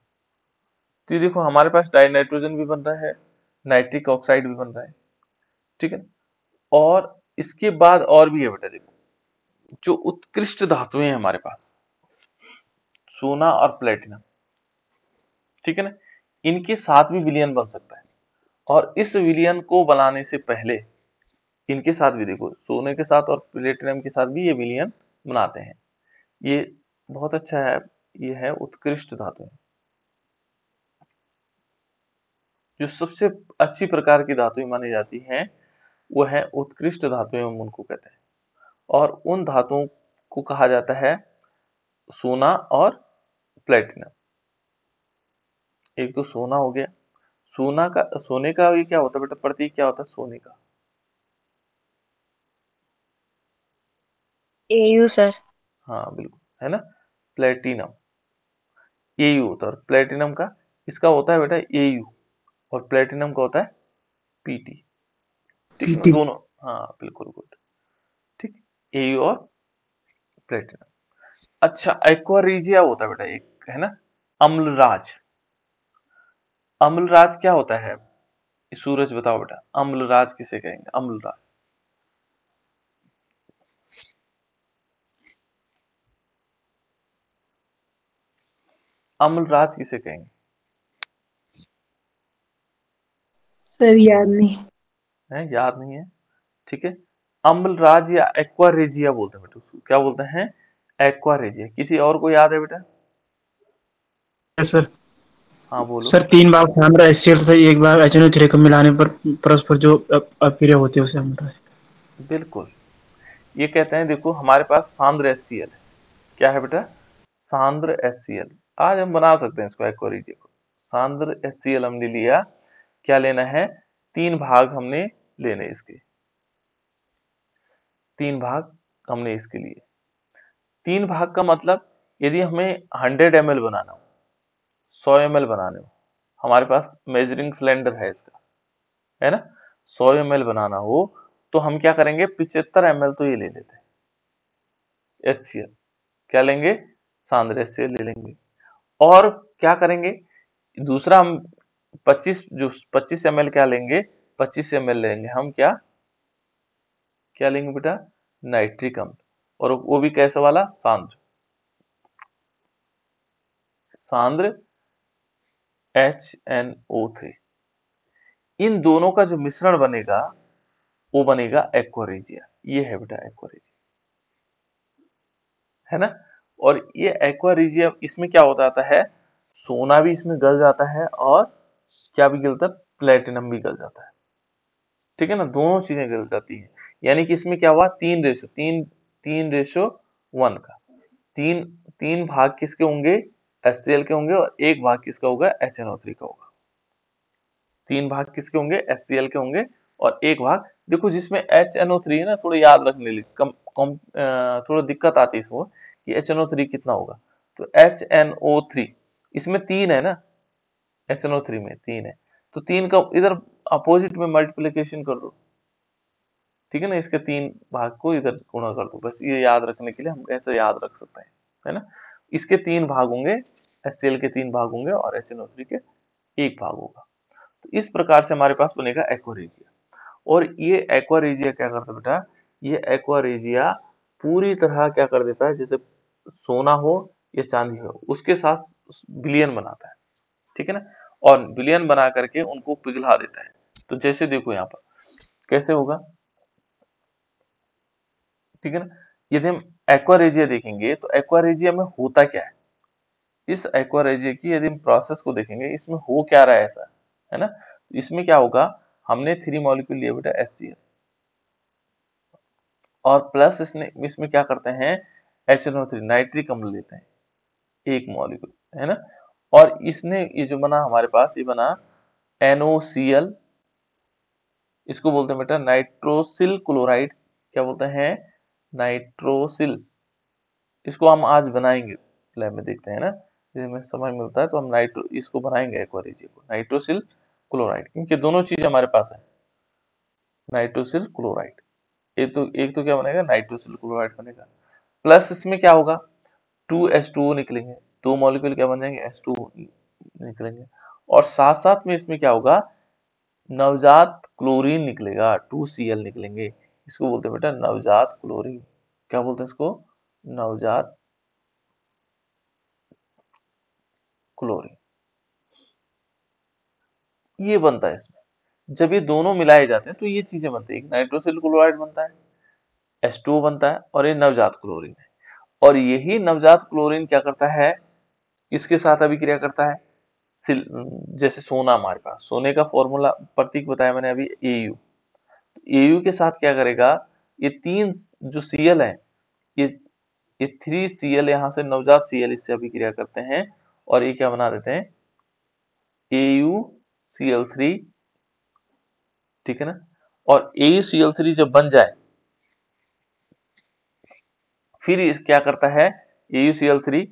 तो ये देखो हमारे पास डाई नाइट्रोजन भी बन रहा है, नाइट्रिक ऑक्साइड भी बन रहा है, ठीक है। और इसके बाद और भी है बेटा, देखो जो उत्कृष्ट धातुएं हैं हमारे पास, सोना और प्लेटिनम, ठीक है ना, इनके साथ भी विलयन बन सकता है। और इस विलयन को बनाने से पहले इनके साथ भी देखो, सोने के साथ और प्लेटिनम के साथ भी ये विलयन बनाते हैं। ये बहुत अच्छा है, ये है उत्कृष्ट धातुएं। जो सबसे अच्छी प्रकार की धातुएं मानी जाती हैं वो है उत्कृष्ट धातुएं, हम उनको कहते हैं। और उन धातुओं को कहा जाता है सोना और प्लेटिनम। एक तो सोना हो गया, सोना का, सोने का ये क्या होता है बेटा, प्रतीक क्या होता है सोने का, AU सर। हाँ बिल्कुल, है ना। प्लेटिनम AU होता है, और प्लेटिनम का, इसका होता है बेटा AU, और प्लेटिनम का होता है PT, ठीक है, दोनों, हाँ बिल्कुल गुड, ठीक, AU और प्लेटिनम। अच्छा, एक्वारीजिया होता है बेटा एक, है ना, अम्लराज। अम्लराज क्या होता है, सूरज बताओ बेटा, अम्लराज किसे कहेंगे, अम्लराज, अम्लराज किसे कहेंगे, सर याद नहीं। है याद नहीं है, ठीक है। अम्लराज या एक्वारेजिया बोलते हैं बेटा उसको, क्या बोलते हैं, एक्वारेजिया। किसी और को याद है बेटा, सर। हाँ बोलो। सर 3 बार सांद्र HCl तथा 1 बार HNO3 को मिलाने पर परस्पर जो अभिक्रिया होती है उसे हम बिल्कुल, ये कहते हैं, देखो हमारे पास सांद्र HCl है, क्या है बेटा, सांद्र HCl। आज हम बना सकते हैं इसको, एक्वारेजिया को। सांद्र HCl हमने लिया, क्या लेना है, 3 भाग हमने लेने इसके, 3 भाग हमने इसके लिए। 3 भाग का मतलब, यदि हमें 100 ml बनाना हो, 100 ml बनाने हो, हमारे पास मेजरिंग सिलेंडर है इसका, है ना, 100 ml बनाना हो तो हम क्या करेंगे, 75 ml तो ये ले लेते हैं HCl, क्या लेंगे, सांद्र HCl ले लेंगे। और क्या करेंगे, दूसरा हम 25 ml क्या लेंगे, 25 ml लेंगे हम क्या लेंगे बेटा, नाइट्रिक अम्ल, और वो भी कैसा वाला, सांद्र HNO3। इन दोनों का जो मिश्रण बनेगा वो बनेगा एक्वा रेजिया। ये है बेटा एक्वा रेजिया, है ना। और ये एक्वा रेजिया, इसमें क्या होता आता है, सोना भी इसमें गल जाता है और क्या भी गलता है, प्लेटिनम भी गल जाता है, ठीक है ना, दोनों चीजें गल जाती है। यानी कि इसमें क्या हुआ, 3:1 का, तीन तीन भाग किसके होंगे, HCl के होंगे, और एक भाग किसका होगा, HNO3 का होगा। 3 भाग किसके होंगे, HCl के होंगे, और एक भाग, देखो जिसमें HNO3 है ना, थोड़ा याद रखने लिए थोड़ा दिक्कत आती है इसको कि HNO3 कितना होगा। तो HNO3 इसमें 3 है ना, HNO3 में 3 है, तो 3 का इधर अपोजिट में मल्टीप्लिकेशन कर दो, ठीक है ना, इसके 3 भाग को इधर गुणा कर दो। बस ये याद रखने के लिए हम ऐसे याद रख सकते हैं, है ना। इसके 3 भाग होंगे, HCl के 3 भाग होंगे और HNO3 के 1 भाग होगा। तो इस प्रकार से हमारे पास बनेगा एक्वा रेजिया। और ये एक्वा रेजिया क्या करता है बेटा, ये एक्वा रेजिया पूरी तरह क्या कर देता है, जैसे सोना हो या चांदी हो उसके साथ विलयन बनाता है, ठीक है ना, और विलयन बना करके उनको पिघला देता है। तो जैसे देखो यहाँ पर कैसे होगा, ठीक है ना। यदि हम एक्वा रेजिया देखेंगे तो एक्वा रेजिया में होता क्या है, इस एक्वा रेजिया की यदि हम प्रोसेस को देखेंगे, इसमें हो क्या रहा है ऐसा, है ना। इसमें क्या होगा, हमने 3 मॉलिक्यूल लिया बेटा HCl, और प्लस इसमें क्या करते हैं, HNO3 नाइट्रिक अम्ल लेते हैं, एक मॉलिक्यूल, है ना। और इसने ये जो बना हमारे पास, ये बना NOCl, इसको बोलते हैं बेटा नाइट्रोसिल क्लोराइड, क्या बोलते हैं, नाइट्रोसिल। इसको हम आज बनाएंगे, लैब में देखते हैं ना, यदि हमें समय मिलता है तो हम इसको बनाएंगे एक्वा रेजिया को, नाइट्रोसिल क्लोराइड, क्योंकि दोनों चीज हमारे पास है, नाइट्रोसिल क्लोराइड। एक तो क्या बनेगा, नाइट्रोसिल क्लोराइड बनेगा, प्लस इसमें क्या होगा, 2H2O निकलेंगे, 2 मॉलिक्यूल क्या बन जाएंगे, H2O निकलेंगे, और साथ साथ में इसमें क्या होगा, नवजात क्लोरीन निकलेगा, 2Cl निकलेंगे। इसको बोलते हैं बेटा नवजात क्लोरीन, क्या बोलते हैं इसको, नवजात क्लोरीन, ये बनता है इसमें। जब ये दोनों मिलाए जाते हैं तो ये चीजें बनती है, एक नाइट्रोसिल क्लोराइड बनता है, H2O बनता है, और ये नवजात क्लोरीन है। और यही नवजात क्लोरीन क्या करता है, इसके साथ अभिक्रिया करता है, जैसे सोना, हमारे पास सोने का फॉर्मूला प्रतीक बताया मैंने अभी, Au। Au के साथ क्या करेगा, ये 3 जो Cl है, ये ये 3Cl यहाँ से नवजात Cl इससे अभिक्रिया करते हैं, और ये क्या बना देते हैं, AuCl3, ठीक है ना। और AuCl3 जब बन जाए, फिर क्या करता है, AuCl3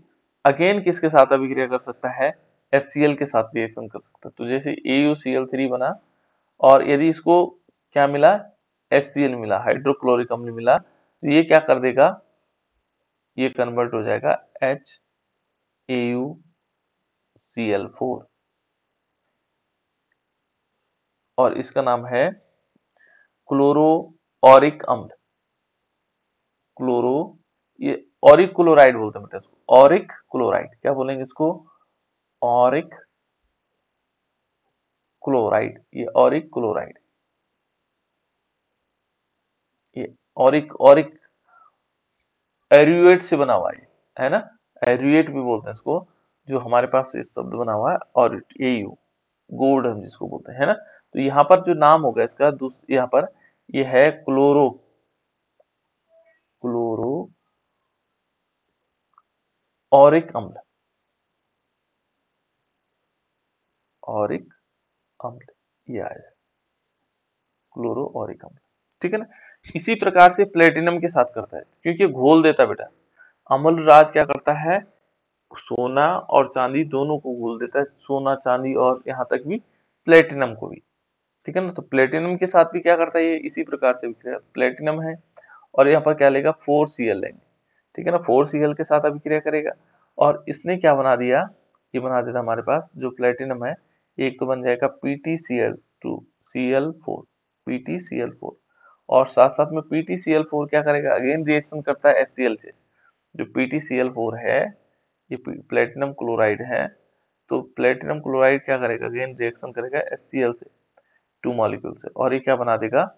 अगेन किसके साथ अभिक्रिया कर सकता है, HCl के साथ रिएक्शन कर सकता है। तो जैसे AuCl3 बना, और यदि इसको क्या मिला, HCl मिला, हाइड्रोक्लोरिक अम्ल मिला, तो ये क्या कर देगा, ये कन्वर्ट हो जाएगा HAuCl4, और इसका नाम है क्लोरो ऑरिक अम्ल, क्लोरो, ये ऑरिक क्लोराइड बोलते हैं बेटा इसको, ऑरिक क्लोराइड, क्या बोलेंगे इसको, ऑरिक क्लोराइड, ये ऑरिक क्लोराइड, ये ऑरिक एरुएट से बना हुआ है ना, एरुएट भी बोलते हैं इसको, जो हमारे पास इस शब्द बना हुआ है, और AU गोल्ड हम जिसको बोलते हैं, है ना। तो यहाँ पर जो नाम होगा इसका, यहाँ पर ये है क्लोरो ऑरिक अम्ल, ऑरिक अम्ल, ये आया क्लोरो ऑरिक अम्ल, ठीक है ना। इसी प्रकार से प्लेटिनम के साथ करता है, क्योंकि घोल देता है बेटा, अम्ल राज क्या करता है, सोना और चांदी दोनों को घोल देता है, सोना चांदी और यहाँ तक भी प्लेटिनम को भी, ठीक है ना। तो प्लेटिनम के साथ भी क्या करता है, ये इसी प्रकार से विक्रिया, प्लेटिनम है और यहाँ पर क्या लेगा, 4Cl लेंगे, ठीक है ना, 4Cl के साथ अभिक्रिया करेगा, और इसने क्या बना दिया, ये बना देता हमारे पास जो प्लेटिनम है, एक तो बन जाएगा PtCl2Cl4 PtCl4, और साथ साथ में PtCl4 क्या करेगा, अगेन रिएक्शन करता है HCl से। जो PtCl4 है ये प्लेटिनम क्लोराइड है, तो प्लेटिनम क्लोराइड क्या करेगा, अगेन रिएक्शन करेगा HCl से 2 मॉलिक्यूल से, और ये क्या बना देगा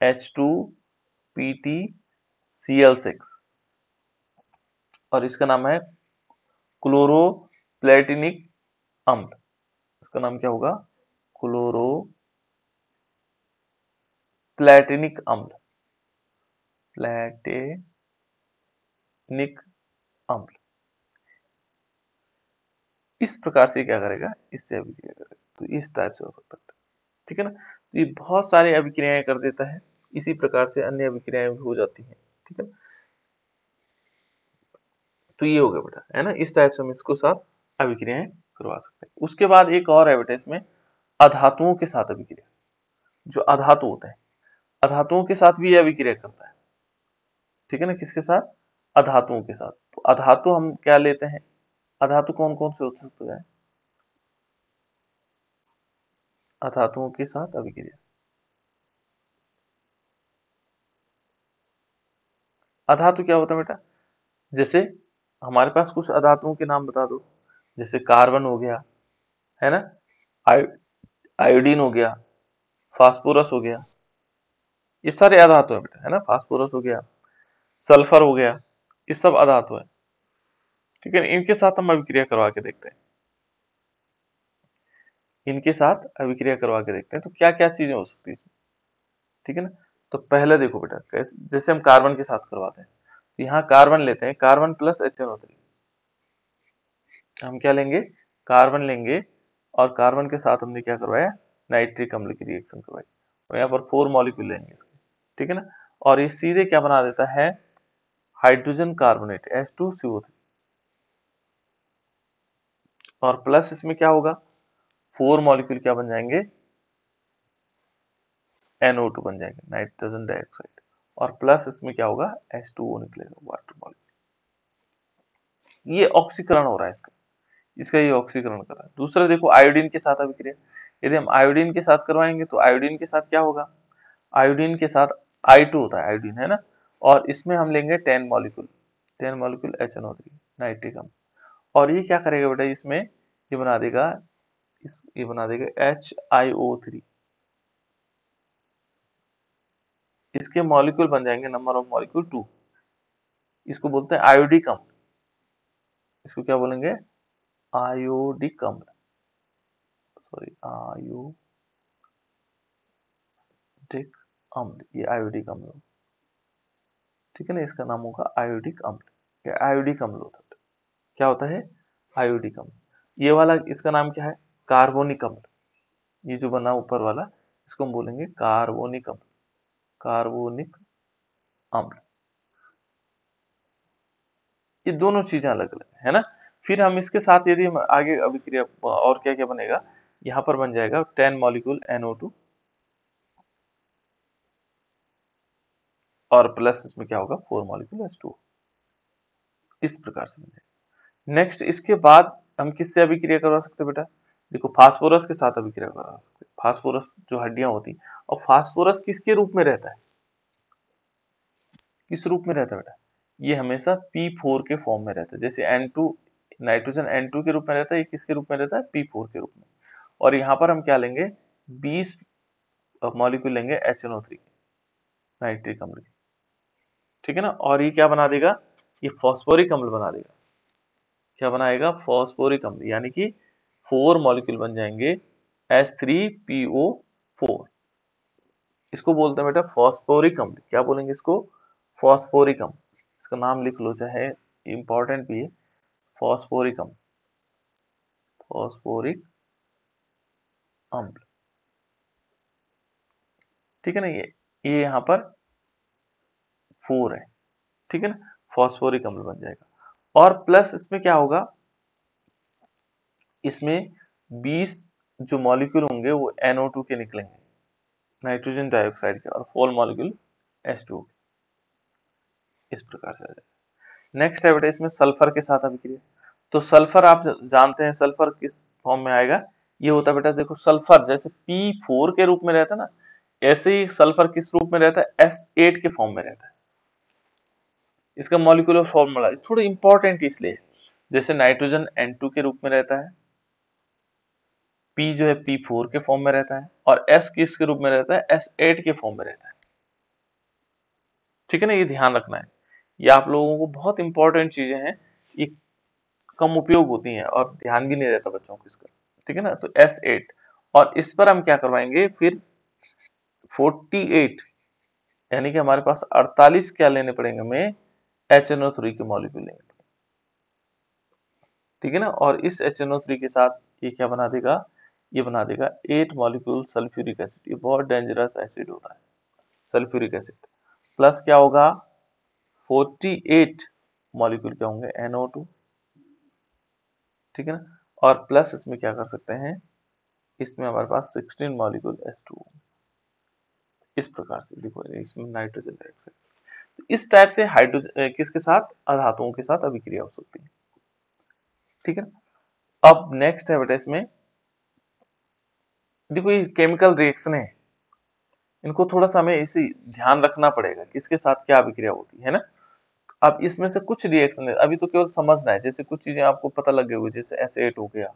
H2PtCl6, और इसका नाम है क्लोरोप्लेटिनिक अम्ल। इसका नाम क्या होगा, क्लोरोप्लेटिनिक अम्ल, प्लेटिनिक अम्ल। इस प्रकार से क्या करेगा, इससे अभिक्रिया करेगा। तो इस टाइप से हो सकता है, ठीक है ना। तो ये बहुत सारे अभिक्रियाएं कर देता है, इसी प्रकार से अन्य अभिक्रियाएं भी हो जाती हैं, ठीक है। तो ये हो गया बेटा, है ना, इस टाइप से हम इसको साथ अभिक्रियाएं करवा सकते हैं। उसके बाद एक और है बेटा इसमें, अधातुओं के साथ अभिक्रिया। जो अधातु होते हैं, अधातुओं के साथ भी ये अभिक्रिया करता है, ठीक है ना। किसके साथ, अधातुओं के साथ। तो अधातु हम क्या लेते हैं, अधातु कौन कौन से हो सकते हैं, अधातुओं के साथ अभिक्रिया। अधातु क्या होता है बेटा, जैसे हमारे पास कुछ अधातुओं के नाम बता दो, जैसे कार्बन हो गया, है ना, आयोडीन हो गया, फास्फोरस हो गया, ये सारे अधातु है बेटा, है ना। फास्फोरस हो गया, सल्फर हो गया, ये सब अधातु है, ठीक है। इनके साथ हम अभिक्रिया करवा के देखते हैं, इनके साथ अभिक्रिया करवा के देखते हैं तो क्या क्या चीजें हो सकती है इसमें, ठीक है ना। तो पहले देखो बेटा, जैसे हम कार्बन के साथ करवाते हैं, तो यहाँ कार्बन लेते हैं, कार्बन प्लस HNO3, हम क्या लेंगे, कार्बन लेंगे, और कार्बन के साथ हमने क्या करवाया, नाइट्रिक अम्ल की रिएक्शन करवाई, और यहाँ पर 4 मॉलिक्यूल लेंगे इसके, ठीक है ना। और ये सीधे क्या बना देता है, हाइड्रोजन कार्बोनेट H2CO3, और प्लस इसमें क्या होगा, 4 मॉलिक्यूल क्या बन जाएंगे, NO2 बन जाएंगे, नाइट्रोजन डाइऑक्साइड, और प्लस इसमें क्या होगा, H2O निकलेगा, वाटर मॉलिक्यूल। ये ऑक्सीकरण हो रहा है इसका ये ऑक्सीकरण कर रहा है। दूसरा देखो, आयोडीन के साथ अभिक्रिया, यदि हम आयोडीन के साथ करवाएंगे तो आयोडीन के साथ क्या होगा, आयोडीन के साथ I2 होता है, आयोडीन, है ना, और इसमें हम लेंगे 10 मॉलिक्यूल HNO3 नाइट्रिक अम्ल, और ये क्या करेगा बेटा, इसमें ये बना देगा, ये बना देगा HiO3, इसके मॉलिक्यूल बन जाएंगे, नंबर ऑफ मॉलिक्यूल 2, इसको बोलते हैं आयोडिक अम्ल, इसको क्या बोलेंगे, आयोडिक अम्ल, सॉरी आयोडिक अम्ल, ये आयोडिक अम्ल, ठीक है ना, इसका नाम होगा आयोडिक अम्ल, ये आयोडिक अम्ल होता है, क्या होता है, आयोडिक अम्ल। ये वाला इसका नाम क्या है, कार्बोनिक अम्ल, ये जो बना ऊपर वाला इसको हम बोलेंगे कार्बोनिक अम्ल, कार्बोनिक अम्ल। ये दोनों चीजें अलग अलग है ना। फिर हम इसके साथ यदि हम आगे अभिक्रिया और क्या क्या बनेगा, यहाँ पर बन जाएगा 10 मॉलिक्यूल NO2, और प्लस इसमें क्या होगा, 4 मॉलिक्यूल H2O, इस प्रकार से बन जाएगा। नेक्स्ट इसके बाद हम किससे अभिक्रिया करवा सकते हैं बेटा, देखो फास्फोरस के साथ अभिक्रिया करवा सकते हैं। फास्फोरस जो हड्डियां होती, और फास्फोरस किसके रूप में रहता है, किस रूप में रहता है बेटा, ये हमेशा P4 के फॉर्म में रहता है, जैसे N2 नाइट्रोजन N2 के रूप में रहता है, ये किसके रूप में रहता है, P4 के रूप में। और यहाँ पर हम क्या लेंगे, 20 मॉलिक्यूल लेंगे HNO3 नाइट्रिक अम्ल की, ठीक है ना। और ये क्या बना देगा, ये फॉस्फोरिक अम्ल बना देगा, क्या बनाएगा, फॉस्फोरिक अम्ल, यानी कि 4 मॉलिक्यूल बन जाएंगे H3PO4, इसको बोलते हैं बेटा फॉस्फोरिक अम्ल। क्या बोलेंगे इसको, फॉस्फोरिक अम्ल, इसका नाम लिख लो, चाहे इंपॉर्टेंट भी है, फॉस्फोरिक अम्ल, फॉस्फोरिक अम्ल, ठीक है ना। ये यहाँ पर 4 है, ठीक है ना, फॉस्फोरिक अम्ल बन जाएगा। और प्लस इसमें क्या होगा, इसमें 20 जो मॉलिक्यूल होंगे वो NO2 के निकलेंगे, नाइट्रोजन डाइऑक्साइड के, और 4 मॉलिक्यूल H2O, इस प्रकार से आ जाएगा। नेक्स्ट है बेटा इसमें सल्फर के साथ अभिक्रिया। तो सल्फर आप जानते हैं सल्फर किस फॉर्म में आएगा, ये होता है बेटा देखो सल्फर जैसे P4 के रूप में रहता है ना, ऐसे ही सल्फर किस रूप में रहता है, S8 के फॉर्म में रहता है। इसका मॉलिक्यूलर फॉर्मूला थोड़ा इंपॉर्टेंट इसलिए, जैसे नाइट्रोजन N2 के रूप में रहता है, P जो है P4 के फॉर्म में रहता है, और S किसके रूप में रहता है, S8 के फॉर्म में रहता है। ठीक है ना, ये ध्यान रखना है, ये आप लोगों को बहुत इंपॉर्टेंट चीजें हैं, ये कम उपयोग होती हैं और ध्यान भी नहीं रहता बच्चों को इसका। ठीक है ना, तो S8 और इस पर हम क्या करवाएंगे फिर 48, यानी कि हमारे पास 48 क्या लेने पड़ेंगे हमें, HNO3 के मॉलिक्यूल लेंगे। ठीक है ना, और इस HNO3 के साथ ये क्या बना देगा, ये बना देगा 8 मॉलिक्यूल सल्फ्यूरिक एसिड। ये बहुत डेंजरस एसिड होता है सल्फ्यूरिक एसिड। प्लस क्या होगा 48 मॉलिक्यूल क्या होंगे NO2। ठीक है ना, और प्लस इसमें क्या कर सकते हैं, इसमें हमारे पास 16 मॉलिक्यूल H2। इस प्रकार से देखो इसमें नाइट्रोजन डाइऑक्साइड। तो इस टाइप से हाइड्रोजन किसके साथ, अधातुओं के साथ अभिक्रिया हो सकती है। ठीक है, अब नेक्स्ट है बेटा इसमें देखो ये केमिकल रिएक्शन है, इनको थोड़ा सा हमें इसी ध्यान रखना पड़ेगा किसके साथ क्या अभिक्रिया होती है ना। अब इसमें से कुछ रिएक्शन है, अभी तो केवल समझना है, जैसे कुछ चीजें आपको पता लग गई होगी, जैसे S8 हो गया,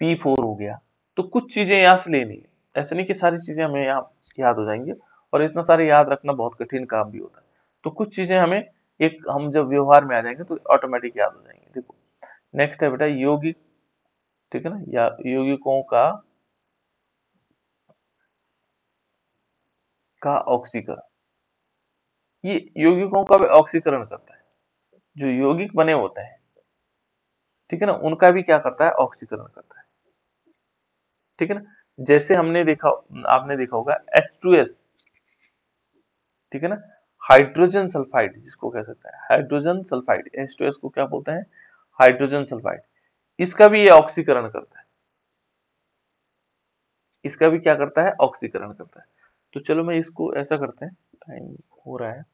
P4 हो गया, तो कुछ चीजें यहाँ से लेनी है, ऐसे नहीं कि सारी चीजें हमें यहाँ याद हो जाएंगी, और इतना सारे याद रखना बहुत कठिन काम भी होता है। तो कुछ चीजें हमें एक हम जब व्यवहार में आ जाएंगे तो ऑटोमेटिक याद हो जाएंगे। देखो नेक्स्ट है बेटा यौगिक। ठीक है ना, या यौगिकों का ऑक्सीकरण, ये यौगिकों का भी ऑक्सीकरण करता है, जो यौगिक बने होते हैं ठीक है ना, उनका भी क्या करता है, ऑक्सीकरण करता है। ठीक है ना, जैसे हमने देखा, आपने देखा होगा H2S। ठीक है ना, हाइड्रोजन सल्फाइड जिसको कह सकते हैं, हाइड्रोजन सल्फाइड, H2S को क्या बोलते हैं, हाइड्रोजन सल्फाइड। इसका भी ये ऑक्सीकरण करता है, इसका भी क्या करता है, ऑक्सीकरण करता है। तो चलो मैं इसको ऐसा करते हैं, टाइम हो रहा है।